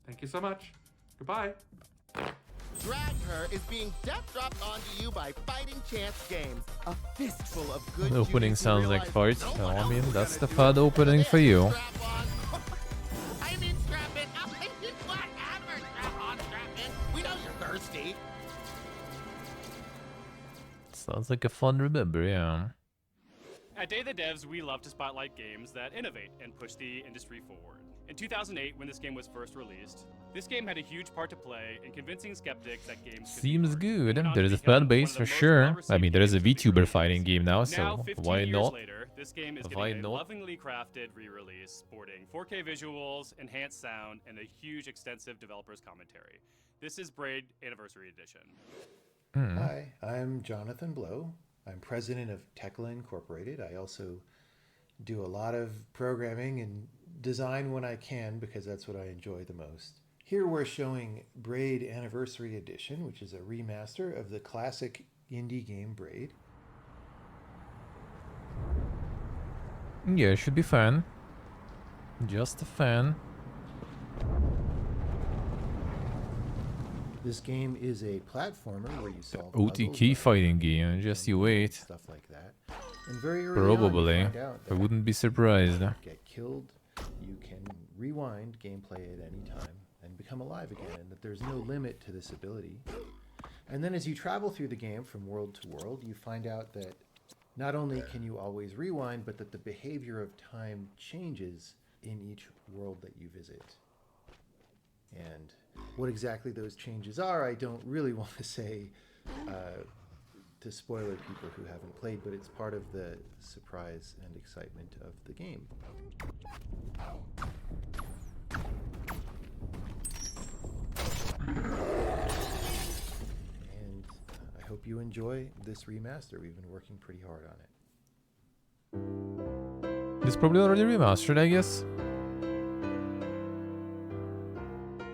Thank you so much. Goodbye. Drag Her is being death dropped onto you by Fighting Chance Games. A fistful of good The opening juice sounds and like realize farts. no No, one I else mean is that's the gonna do FUD it. opening for you. I mean strap it. I mean whatever. Strap on, strap in. We know you're thirsty. Sounds like a fun remember, yeah. At Day of the Devs, we love to spotlight games that innovate and push the industry forward. In 2008, when this game was first released, this game had a huge part to play in convincing skeptics that games could Seems good. There is a fan base for sure. I mean, there is a VTuber fighting game now, so 15 why years not? later, this game is Why getting a not? lovingly crafted re-release, sporting 4K visuals, enhanced sound, and a huge extensive developer's commentary. This is Braid Anniversary Edition. Hi, I'm Jonathan Blow. I'm president of Tekla Incorporated. I also do a lot of programming and design when I can because that's what I enjoy the most. Here we're showing Braid Anniversary Edition, which is a remaster of the classic indie game Braid. Yeah, it should be fun. Just a fan. This game is a platformer where you solve OTK fighting game, just you wait. stuff like that. And very early on, Probably. you find out I that wouldn't be surprised. get killed, you can rewind gameplay at any time and become alive again, and that there's no limit to this ability. And then as you travel through the game from world to world, you find out that not only can you always rewind, but that the behavior of time changes in each world that you visit. And what exactly those changes are, I don't really want to say to spoiler people who haven't played, but it's part of the surprise and excitement of the game. And I hope you enjoy this remaster. We've been working pretty hard on it. It's probably already remastered, I guess.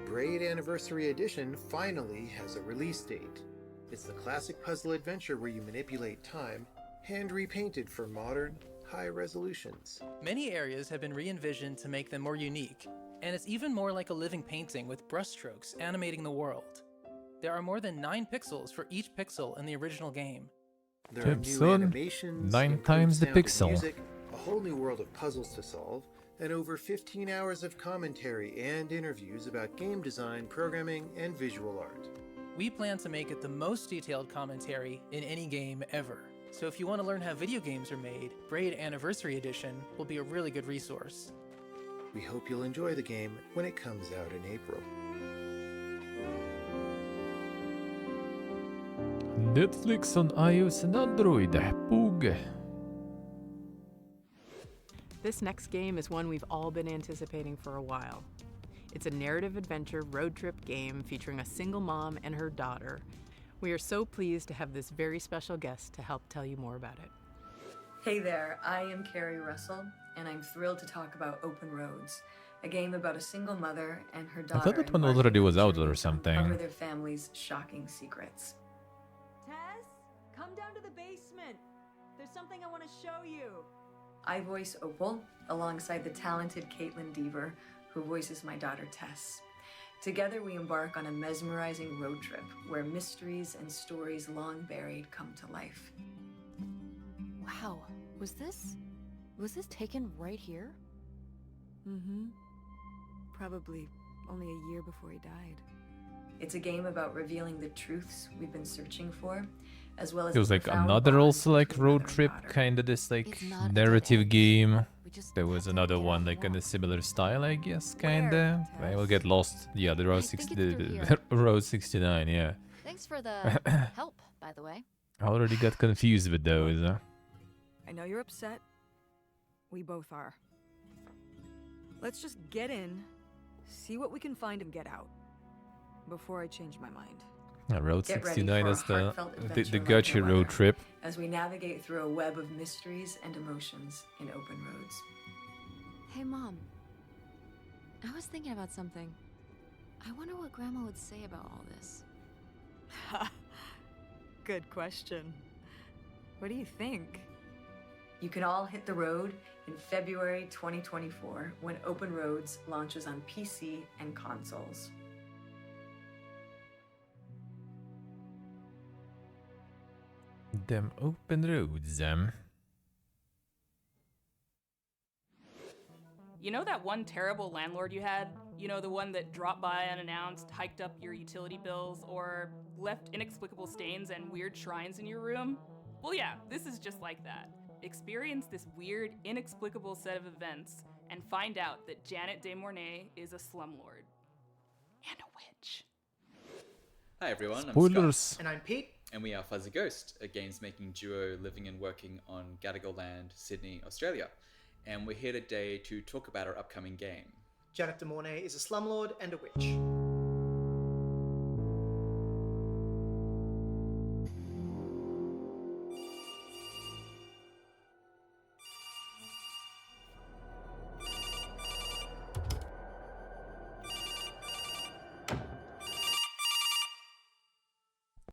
Braid Anniversary Edition finally has a release date. It's the classic puzzle adventure where you manipulate time, hand repainted for modern, high resolutions. Many areas have been re-envisioned to make them more unique, and it's even more like a living painting with brushstrokes animating the world. There are more than 9 pixels for each pixel in the original game, There are new Son, animations, 9 improved times the sound and pixel. music, a whole new world of puzzles to solve, and over 15 hours of commentary and interviews about game design, programming, and visual art. We plan to make it the most detailed commentary in any game ever. So if you want to learn how video games are made, Braid Anniversary Edition will be a really good resource. We hope you'll enjoy the game when it comes out in April. Netflix on iOS and Android. Boog. This next game is one we've all been anticipating for a while. It's a narrative adventure road trip game featuring a single mom and her daughter. We are so pleased to have this very special guest to help tell you more about it. Hey there, I am Carrie Russell, and I'm thrilled to talk about Open Roads, a game about a single mother and her I daughter thought that one already was out or uncover something. their family's shocking secrets. Tess, come down to the basement. There's something I want to show you. I voice Opal alongside the talented Caitlin Deaver, who voices my daughter Tess. Together we embark on a mesmerizing road trip where mysteries and stories long buried come to life. Wow, was this taken right here? Mm-hmm. Probably only a year before he died. It's a game about revealing the truths we've been searching for, as well as It was the like profound another bond also like between road mother and trip daughter. kind of this like It's not a narrative game. just There was another one like in a similar style, I guess, kinda. I will get lost. Yeah, the road road 69. Yeah. Thanks for the help, by the way. I already got confused with those. I know you're upset. We both are. Let's just get in, see what we can find and get out. Before I change my mind. Yeah, road Get ready 69 for a is heartfelt the adventure like gacha no road other, trip. as we navigate through a web of mysteries and emotions in Open Roads. Hey, Mom. I was thinking about something. I wonder what Grandma would say about all this. Good question. What do you think? You can all hit the road in February 2024 when Open Roads launches on PC and consoles. Them open roads. You know that one terrible landlord you had? You know, the one that dropped by unannounced, hiked up your utility bills, or left inexplicable stains and weird shrines in your room? Well, yeah, this is just like that. Experience this weird, inexplicable set of events and find out that Janet de Mornay is a slumlord. And a witch. Hi everyone, Spoilers. I'm Scott. And I'm Pete. And we are Fuzzy Ghost, a games making duo living and working on Gadigal Land, Sydney, Australia. And we're here today to talk about our upcoming game. Janet de Mornay is a slumlord and a witch.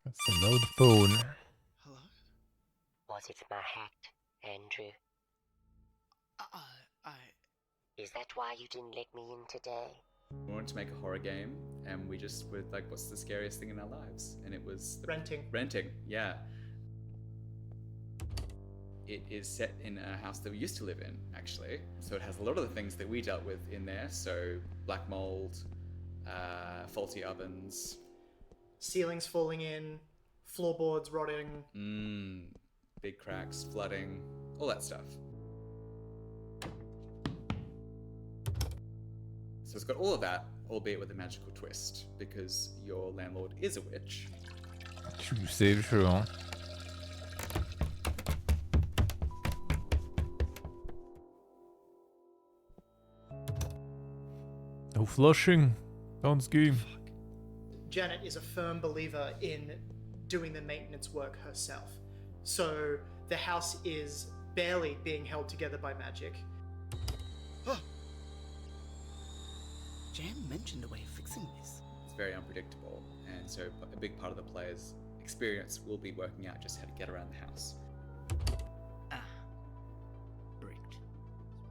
That's a loud phone. Was it my hat, Andrew? Is that why you didn't let me in today? We wanted to make a horror game, and we just were like, what's the scariest thing in our lives? And it was... Renting. Renting, yeah. It is set in a house that we used to live in, actually. So it has a lot of the things that we dealt with in there. So black mold, faulty ovens. Ceilings falling in, floorboards rotting. Big cracks, flooding, all that stuff. So it's got all of that, albeit with a magical twist, because your landlord is a witch. True save, true, huh? No flushing. Sounds game. Janet is a firm believer in doing the maintenance work herself. So the house is barely being held together by magic. Jan mentioned a way of fixing this. It's very unpredictable, and so a big part of the player's experience will be working out just how to get around the house. Bricked.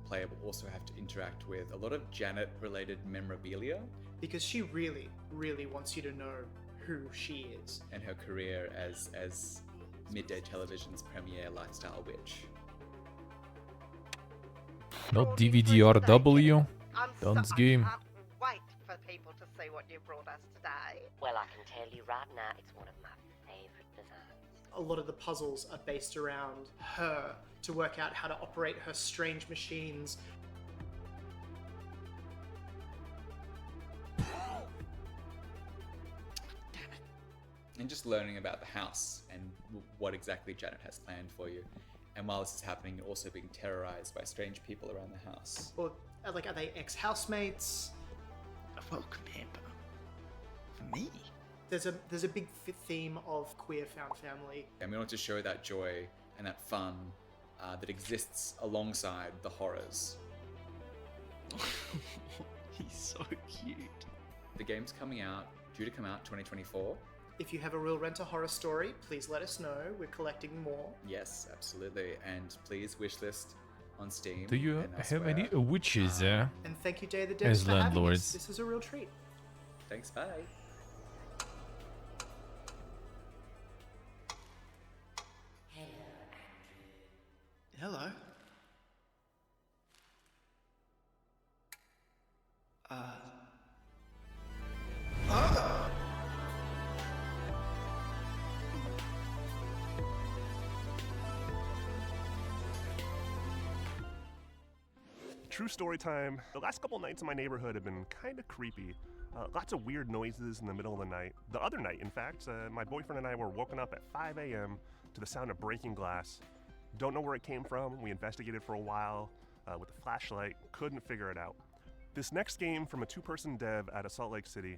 Player will also have to interact with a lot of Janet-related memorabilia. Because she really, really wants you to know who she is. And her career as midday television's premier lifestyle witch. Not DVD-RW. Duns game. Wait for people to see what you brought us today. Well, I can tell you right now, it's one of my favorite designs. A lot of the puzzles are based around her to work out how to operate her strange machines. And just learning about the house and what exactly Janet has planned for you. And while this is happening, you're also being terrorized by strange people around the house. Or, like, are they ex-housemates? A welcome hamper. For me? There's a big theme of queer found family. And we want to show that joy and that fun that exists alongside the horrors. He's so cute. The game's due to come out 2024. If you have a real rent-a-horror story, please let us know. We're collecting more. Yes, absolutely. And please wishlist on Steam. Do you and have any elsewhere. witches And thank you, Day of the Devs, as for having us. landlords? This was a real treat. Thanks, bye. Hello. True story time. The last couple nights in my neighborhood have been kind of creepy. Lots of weird noises in the middle of the night. The other night, in fact, my boyfriend and I were woken up at 5 a.m. to the sound of breaking glass. Don't know where it came from. We investigated for a while with a flashlight, couldn't figure it out. This next game from a two-person dev out of Salt Lake City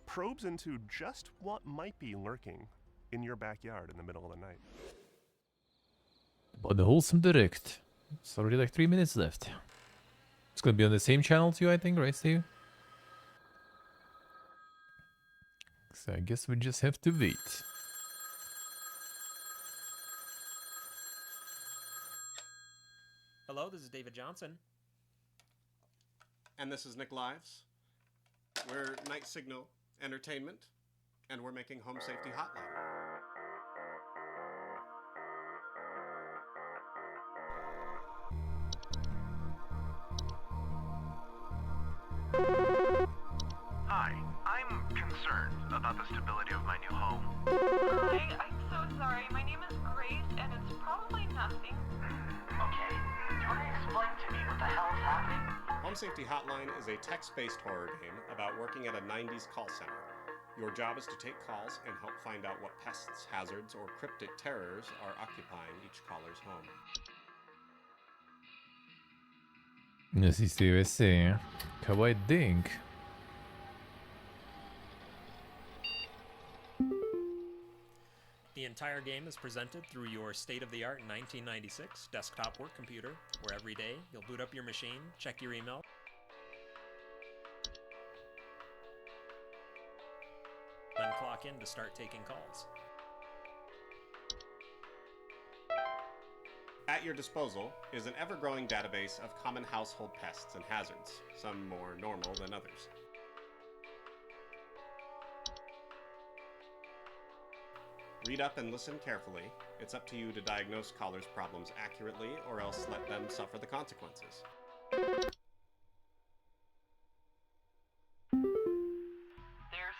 probes into just what might be lurking in your backyard in the middle of the night. But the wholesome direct. It's already like 3 minutes left. It's gonna be on the same channel too, I think, right, Steve? So I guess we just have to wait. Hello, this is David Johnson. And this is Nick Lives. We're Night Signal Entertainment, and we're making Home Safety Hotline. Hi, I'm concerned about the stability of my new home. Hi, I'm so sorry. My name is Grace, and it's probably nothing. Okay, do you want to explain to me what the hell is happening? Home Safety Hotline is a text-based horror game about working at a 90s call center. Your job is to take calls and help find out what pests, hazards, or cryptic terrors are occupying each caller's home. Así se debe ser. Kawaii Dink. The entire game is presented through your state-of-the-art 1996 desktop work computer, where every day you'll boot up your machine, check your email, then clock in to start taking calls. At your disposal is an ever-growing database of common household pests and hazards, some more normal than others. Read up and listen carefully. It's up to you to diagnose callers' problems accurately, or else let them suffer the consequences. There's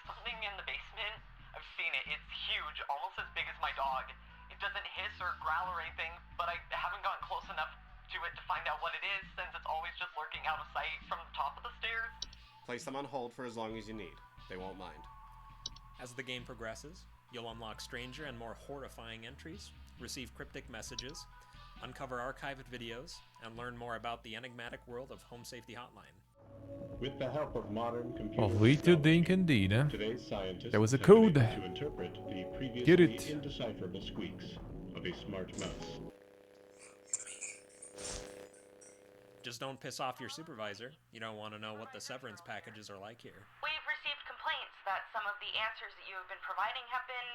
something in the basement. I've seen it. It's huge, almost as big as my dog. It doesn't hiss or growl or anything, but I haven't gotten close enough to it to find out what it is, since it's always just lurking out of sight from the top of the stairs. Place them on hold for as long as you need. They won't mind. As the game progresses, you'll unlock stranger and more horrifying entries, receive cryptic messages, uncover archived videos, and learn more about the enigmatic world of Home Safety Hotline. With the help of modern computer Of Little Dink indeed, eh? today's scientists There was a have been code. able to interpret the previously Get it. indecipherable squeaks of a smart mouse. Just don't piss off your supervisor. You don't want to know what the severance packages are like here. We've received complaints that some of the answers that you have been providing have been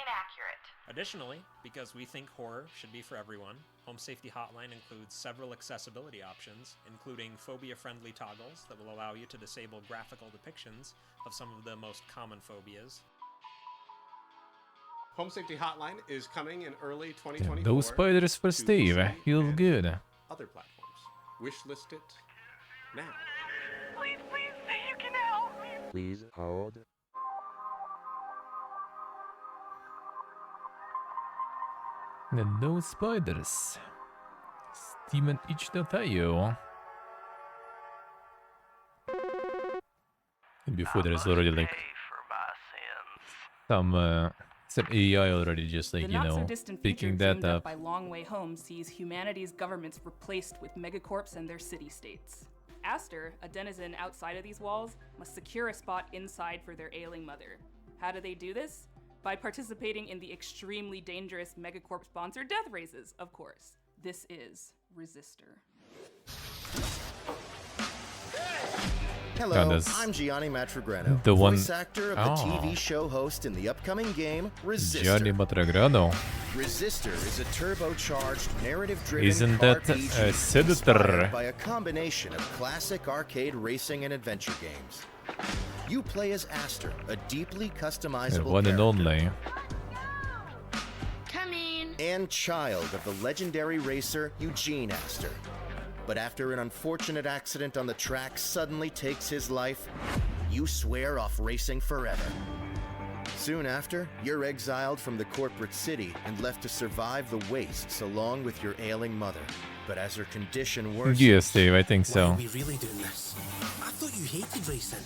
inaccurate. Additionally, because we think horror should be for everyone, Home Safety Hotline includes several accessibility options, including phobia-friendly toggles that will allow you to disable graphical depictions of some of the most common phobias. Home Safety Hotline is coming in early 2024. Those spiders for to Steve. PC Feels and good. Other platforms. Wishlist it now. Please say you can help me. Please hold. No spiders. Steven itch.io. And before there's already like some AI already just like, The you know, not-so-distant future picking that dreamed up. up by Long Way Home sees humanity's governments replaced with megacorps and their city-states. Aster, a denizen outside of these walls, must secure a spot inside for their ailing mother. How do they do this? By participating in the extremely dangerous megacorp-sponsored death races, of course. This is Resistor. Hello, I'm Gianni Matragrano, the one voice actor of the TV show host in the upcoming game Resistor. Gianni Matragrano. Resistor is a turbocharged, narrative-driven Isn't that RPG Senator? inspired by a combination of classic arcade racing and adventure games. You play as Aster, a deeply customizable One and character. only. Come in. And child of the legendary racer Eugene Aster. But after an unfortunate accident on the track suddenly takes his life, you swear off racing forever. Soon after, you're exiled from the corporate city and left to survive the wastes along with your ailing mother. But as her condition worsens... Yes, Dave, I think so. Why are we really doing this? I thought you hated racing.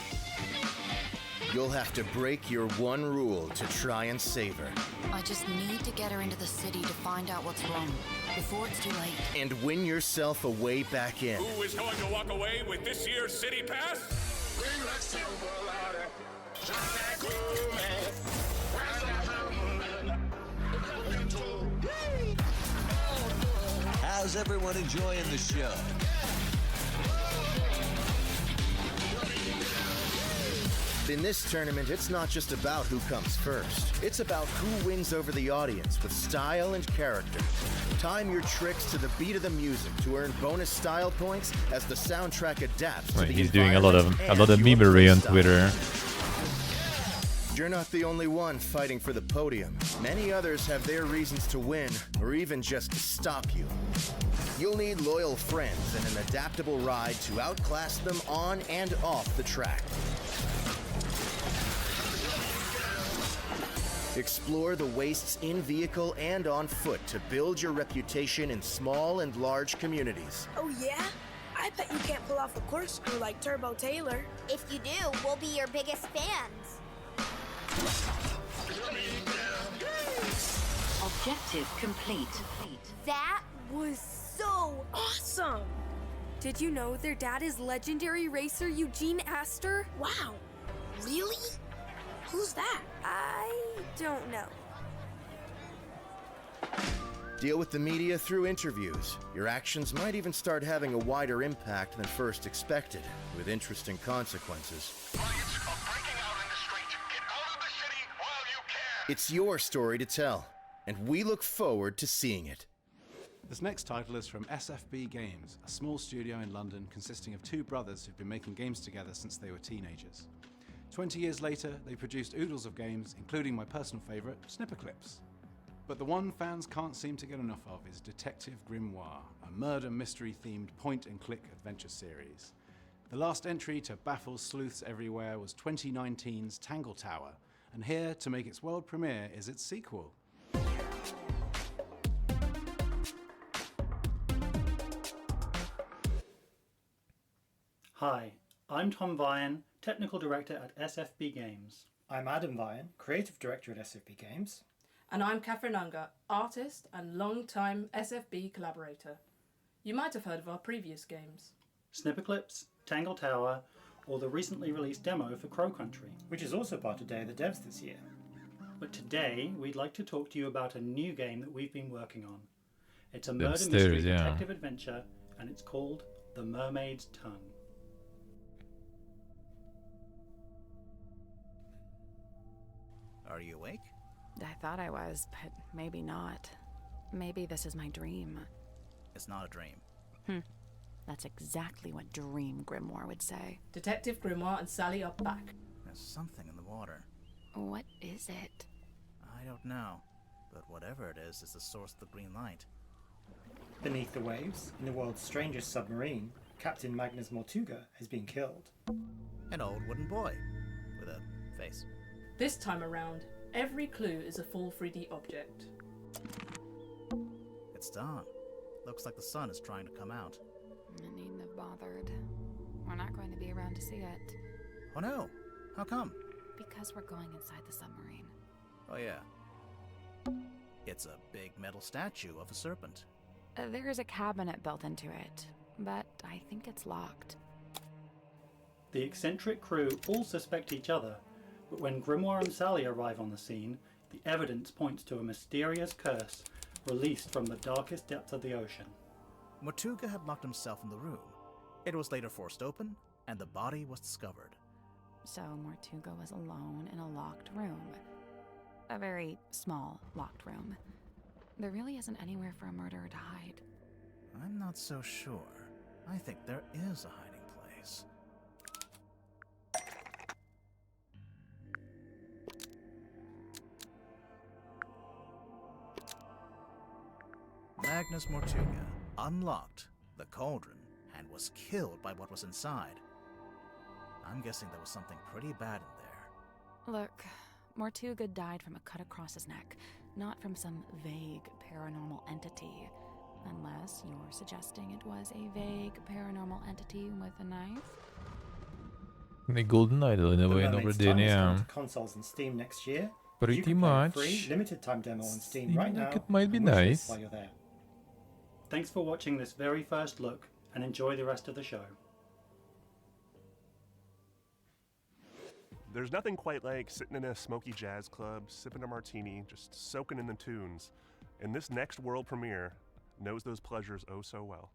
You'll have to break your one rule to try and save her. I just need to get her into the city to find out what's wrong, before it's too late. And win yourself a way back in. Who is going to walk away with this year's City Pass? How's everyone enjoying the show? In this tournament, it's not just about who comes first. It's about who wins over the audience with style and character. Time your tricks to the beat of the music to earn bonus style points as the soundtrack adapts to the He's doing a lot of environment and your memery on playstyle. Twitter. You're not the only one fighting for the podium. Many others have their reasons to win, or even just to stop you. You'll need loyal friends and an adaptable ride to outclass them on and off the track. Explore the wastes in vehicle and on foot to build your reputation in small and large communities. Oh yeah? I bet you can't pull off a corkscrew like Turbo Taylor. If you do, we'll be your biggest fans. Objective complete. That was so awesome! Did you know their dad is legendary racer Eugene Aster? Wow. Really? Who's that? I don't know. Deal with the media through interviews. Your actions might even start having a wider impact than first expected, with interesting consequences. It's your story to tell, and we look forward to seeing it. This next title is from SFB Games, a small studio in London consisting of two brothers who've been making games together since they were teenagers. 20 years later, they produced oodles of games, including my personal favourite, Snipperclips. But the one fans can't seem to get enough of is Detective Grimoire, a murder mystery-themed point-and-click adventure series. The last entry to baffle sleuths everywhere was 2019's Tangle Tower, and here, to make its world premiere, is its sequel. Hi, I'm Tom Vian, Technical Director at SFB Games. I'm Adam Vian, Creative Director at SFB Games. And I'm Catherine Unger, artist and long-time SFB collaborator. You might have heard of our previous games. Snipperclips, Tangle Tower, or the recently released demo for Crow Country. Which is also part of Day of the Devs this year. But today, we'd like to talk to you about a new game that we've been working on. It's a Them murder stairs, mystery yeah. detective adventure, and it's called The Mermaid's Tongue. Are you awake? I thought I was, but maybe not. Maybe this is my dream. It's not a dream. That's exactly what Dream Grimoire would say. Detective Grimoire and Sally are back. There's something in the water. What is it? I I don't know, but whatever it is the source of the green light. Beneath the waves, in the world's strangest submarine, Captain Magnus Mortuga has been killed. An old wooden boy with a face. This time around, every clue is a full 3D object. It's dawn. Looks like the sun is trying to come out. I needn't have bothered. We're not going to be around to see it. Oh no! How come? Because we're going inside the submarine. Oh yeah. It's a big metal statue of a serpent. There's a cabinet built into it, but I think it's locked. The eccentric crew all suspect each other, but when Grimoire and Sally arrive on the scene, the evidence points to a mysterious curse released from the darkest depths of the ocean. Mortuga had locked himself in the room. It was later forced open, and the body was discovered. So Mortuga was alone in a locked room. A very small locked room. There really isn't anywhere for a murderer to hide. I'm not so sure. I think there is a hiding place. Magnus Mortuga unlocked the cauldron and was killed by what was inside. I'm guessing there was something pretty bad in there. Look, Mortuga died from a cut across his neck, not from some vague paranormal entity. Unless you're suggesting it was a vague paranormal entity with a knife? The Golden Idol in a way over there, yeah. Consoles and Steam next year. Pretty much. Free limited time demo on Steam right now. It might be nice. While you're there. Thanks for watching this very first look, and enjoy the rest of the show. There's nothing quite like sitting in a smoky jazz club, sipping a martini, just soaking in the tunes. And this next world premiere knows those pleasures oh so well.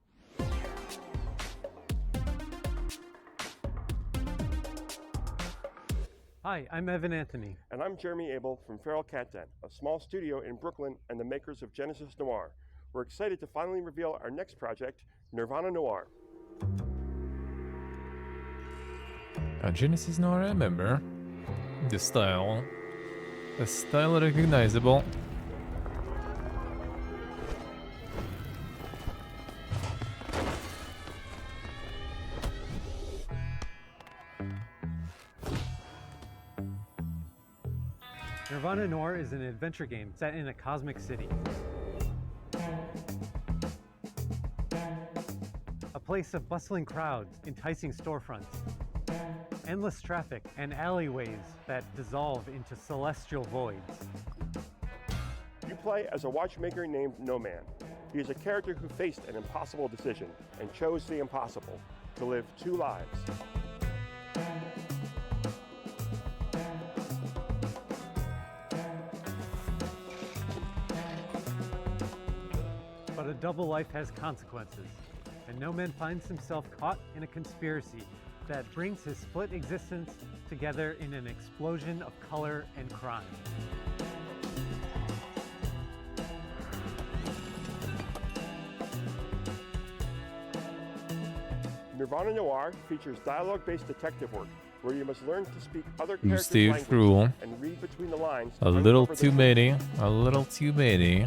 Hi, I'm Evan Anthony. And I'm Jeremy Abel from Feral Cat Den, a small studio in Brooklyn and the makers of Genesis Noir. We're excited to finally reveal our next project, Nirvana Noir. Genesis Noir, I remember. The style. The style recognizable. Nirvana Noir is an adventure game set in a cosmic city. A place of bustling crowds, enticing storefronts, endless traffic, and alleyways that dissolve into celestial voids. You play as a watchmaker named No Man. He is a character who faced an impossible decision and chose the impossible, to live two lives. But a double life has consequences, and No Man finds himself caught in a conspiracy that brings his split existence together in an explosion of color and crime. Nirvana Noir features dialogue-based detective work, where you must learn to speak other You characters' stayed languages through and read between the lines. a little too many. A little too many.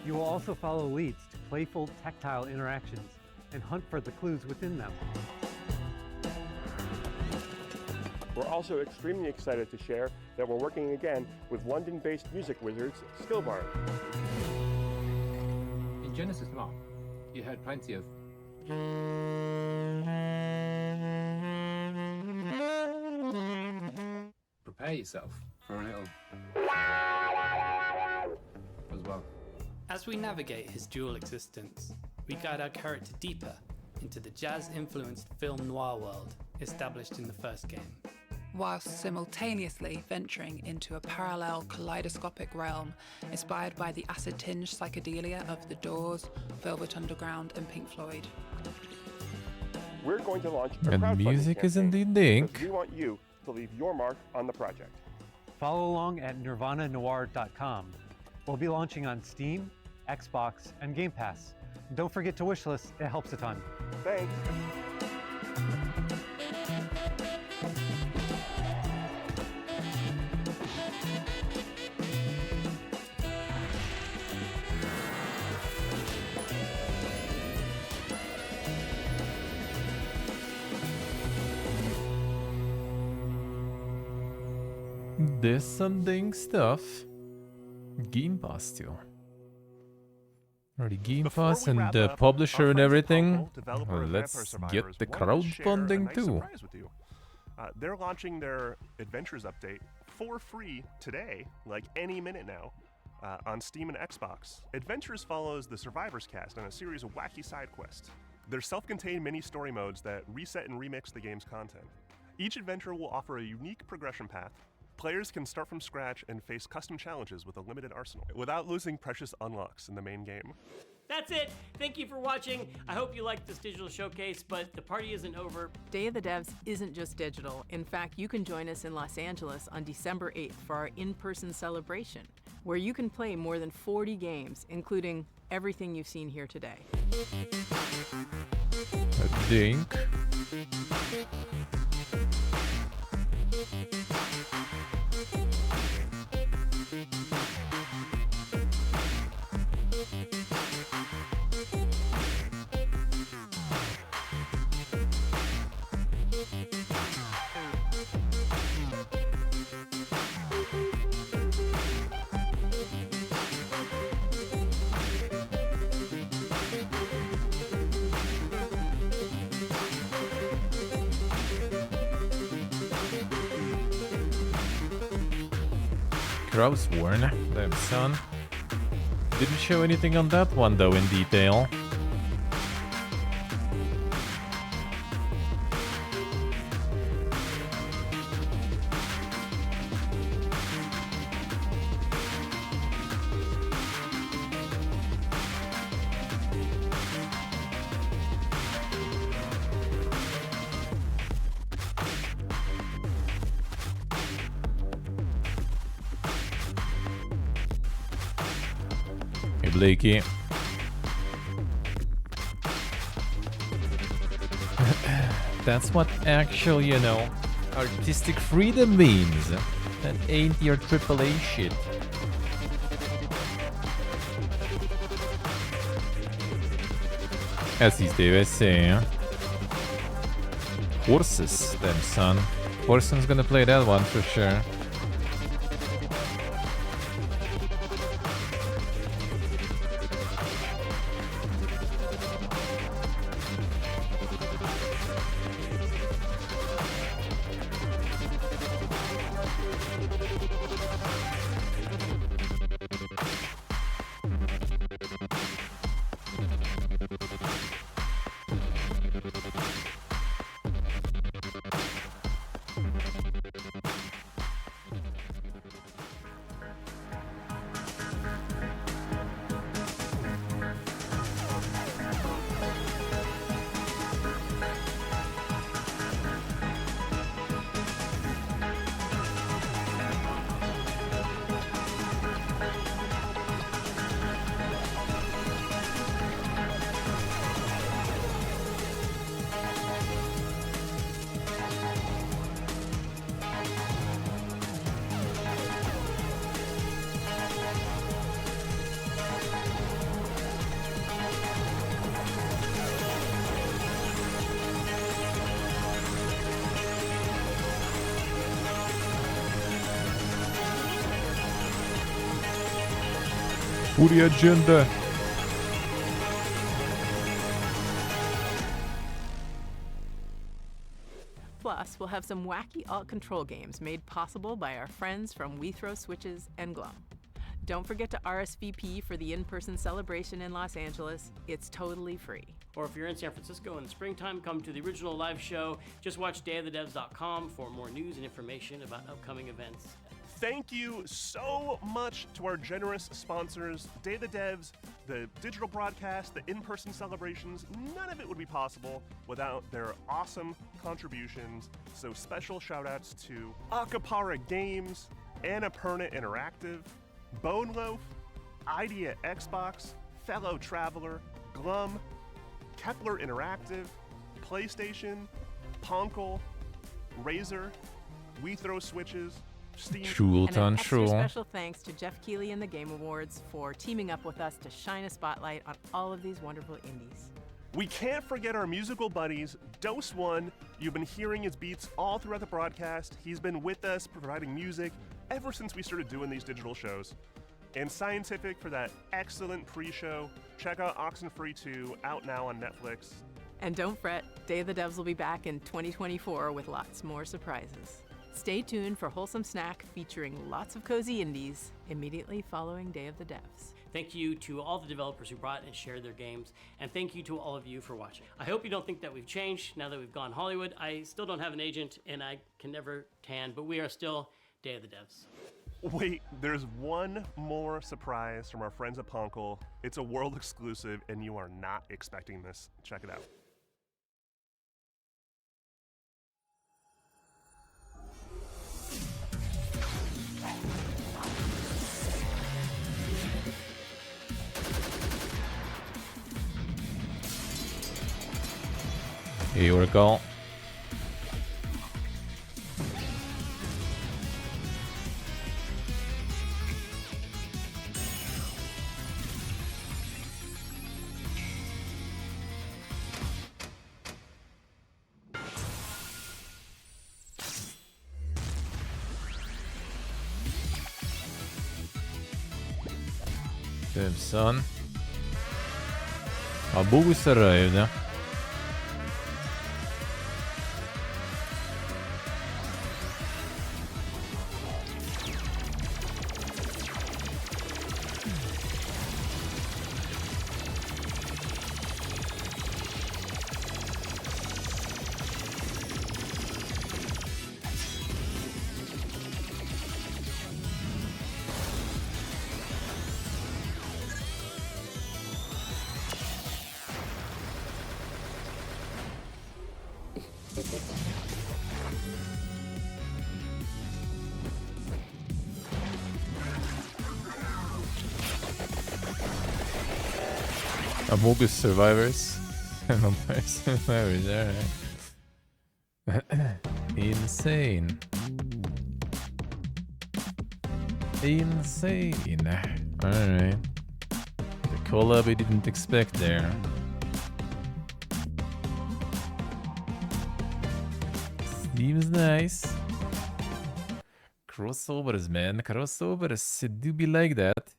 You will also follow leads to playful, tactile interactions and hunt for the clues within them. We're also extremely excited to share that we're working again with London-based music wizards Skillbar. In Genesis Noir, you had plenty of prepare yourself for a little as well. As we navigate his dual existence, we guide our character deeper into the jazz-influenced film noir world established in the first game, whilst simultaneously venturing into a parallel kaleidoscopic realm inspired by the acid-tinged psychedelia of The Doors, Velvet Underground and Pink Floyd. We're going to launch a And crowdfunding music is campaign indeed dink. because we want you to leave your mark on the project. Follow along at nirvananoir.com will be launching on Steam, Xbox, and Game Pass. Don't forget to wishlist, it helps a ton. Thanks. There's something stuff. Game Pass still. Already Game Pass and the publisher and everything. Well, let's get the crowdfunding too. They're launching their Adventures update for free today, like any minute now, on Steam and Xbox. Adventures follows the Survivors cast on a series of wacky side quests. They're self-contained mini-story modes that reset and remix the game's content. Each adventure will offer a unique progression path. Players can start from scratch and face custom challenges with a limited arsenal, without losing precious unlocks in the main game. That's it. Thank you for watching. I hope you liked this digital showcase, but the party isn't over. Day of the Devs isn't just digital. In fact, you can join us in Los Angeles on December 8th for our in-person celebration, where you can play more than 40 games, including everything you've seen here today. I think. Crowsworn, damn son. Didn't show anything on that one though in detail. Blakey. That's what actual, you know, artistic freedom means. That ain't your AAA shit. As these days say, huh? Horses, then son. Horson's gonna play that one for sure. Puri agenda. Plus, we'll have some wacky alt-control games made possible by our friends from We Throw Switches and Glum. Don't forget to RSVP for the in-person celebration in Los Angeles. It's totally free. Or if you're in San Francisco in the springtime, come to the original live show. Just watch dayofthedevs.com for more news and information about upcoming events. Thank you so much to our generous sponsors, Day of the Devs, the digital broadcast, the in-person celebrations. None of it would be possible without their awesome contributions. So special shout-outs to Acapara Games, Annapurna Interactive, Bone Loaf, Idea Xbox, Fellow Traveler, Glum, Kepler Interactive, PlayStation, Ponkel, Razer, We Throw Switches, Steam. And an extra special thanks to Jeff Keighley and the Game Awards for teaming up with us to shine a spotlight on all of these wonderful indies. We can't forget our musical buddies, Dose One. You've been hearing his beats all throughout the broadcast. He's been with us providing music ever since we started doing these digital shows. And Scientific for that excellent pre-show. Check out Oxenfree 2, out now on Netflix. And don't fret, Day of the Devs will be back in 2024 with lots more surprises. Stay tuned for Wholesome Snack featuring lots of cozy indies immediately following Day of the Devs. Thank you to all the developers who brought and shared their games, and thank you to all of you for watching. I hope you don't think that we've changed now that we've gone Hollywood. I still don't have an agent, and I can never tan, but we are still Day of the Devs. Wait, there's one more surprise from our friends at Ponkel. It's a world exclusive, and you are not expecting this. Check it out. Here we go. Son. A boost arrived. Amogus survivors. Vampire survivors, alright. Insane. Insane. Alright. The collab I didn't expect there. Seems nice. Crossovers, man. Crossovers do be like that.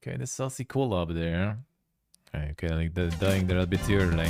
Kinda saucy collab there. Okay, like the dying there a bit early.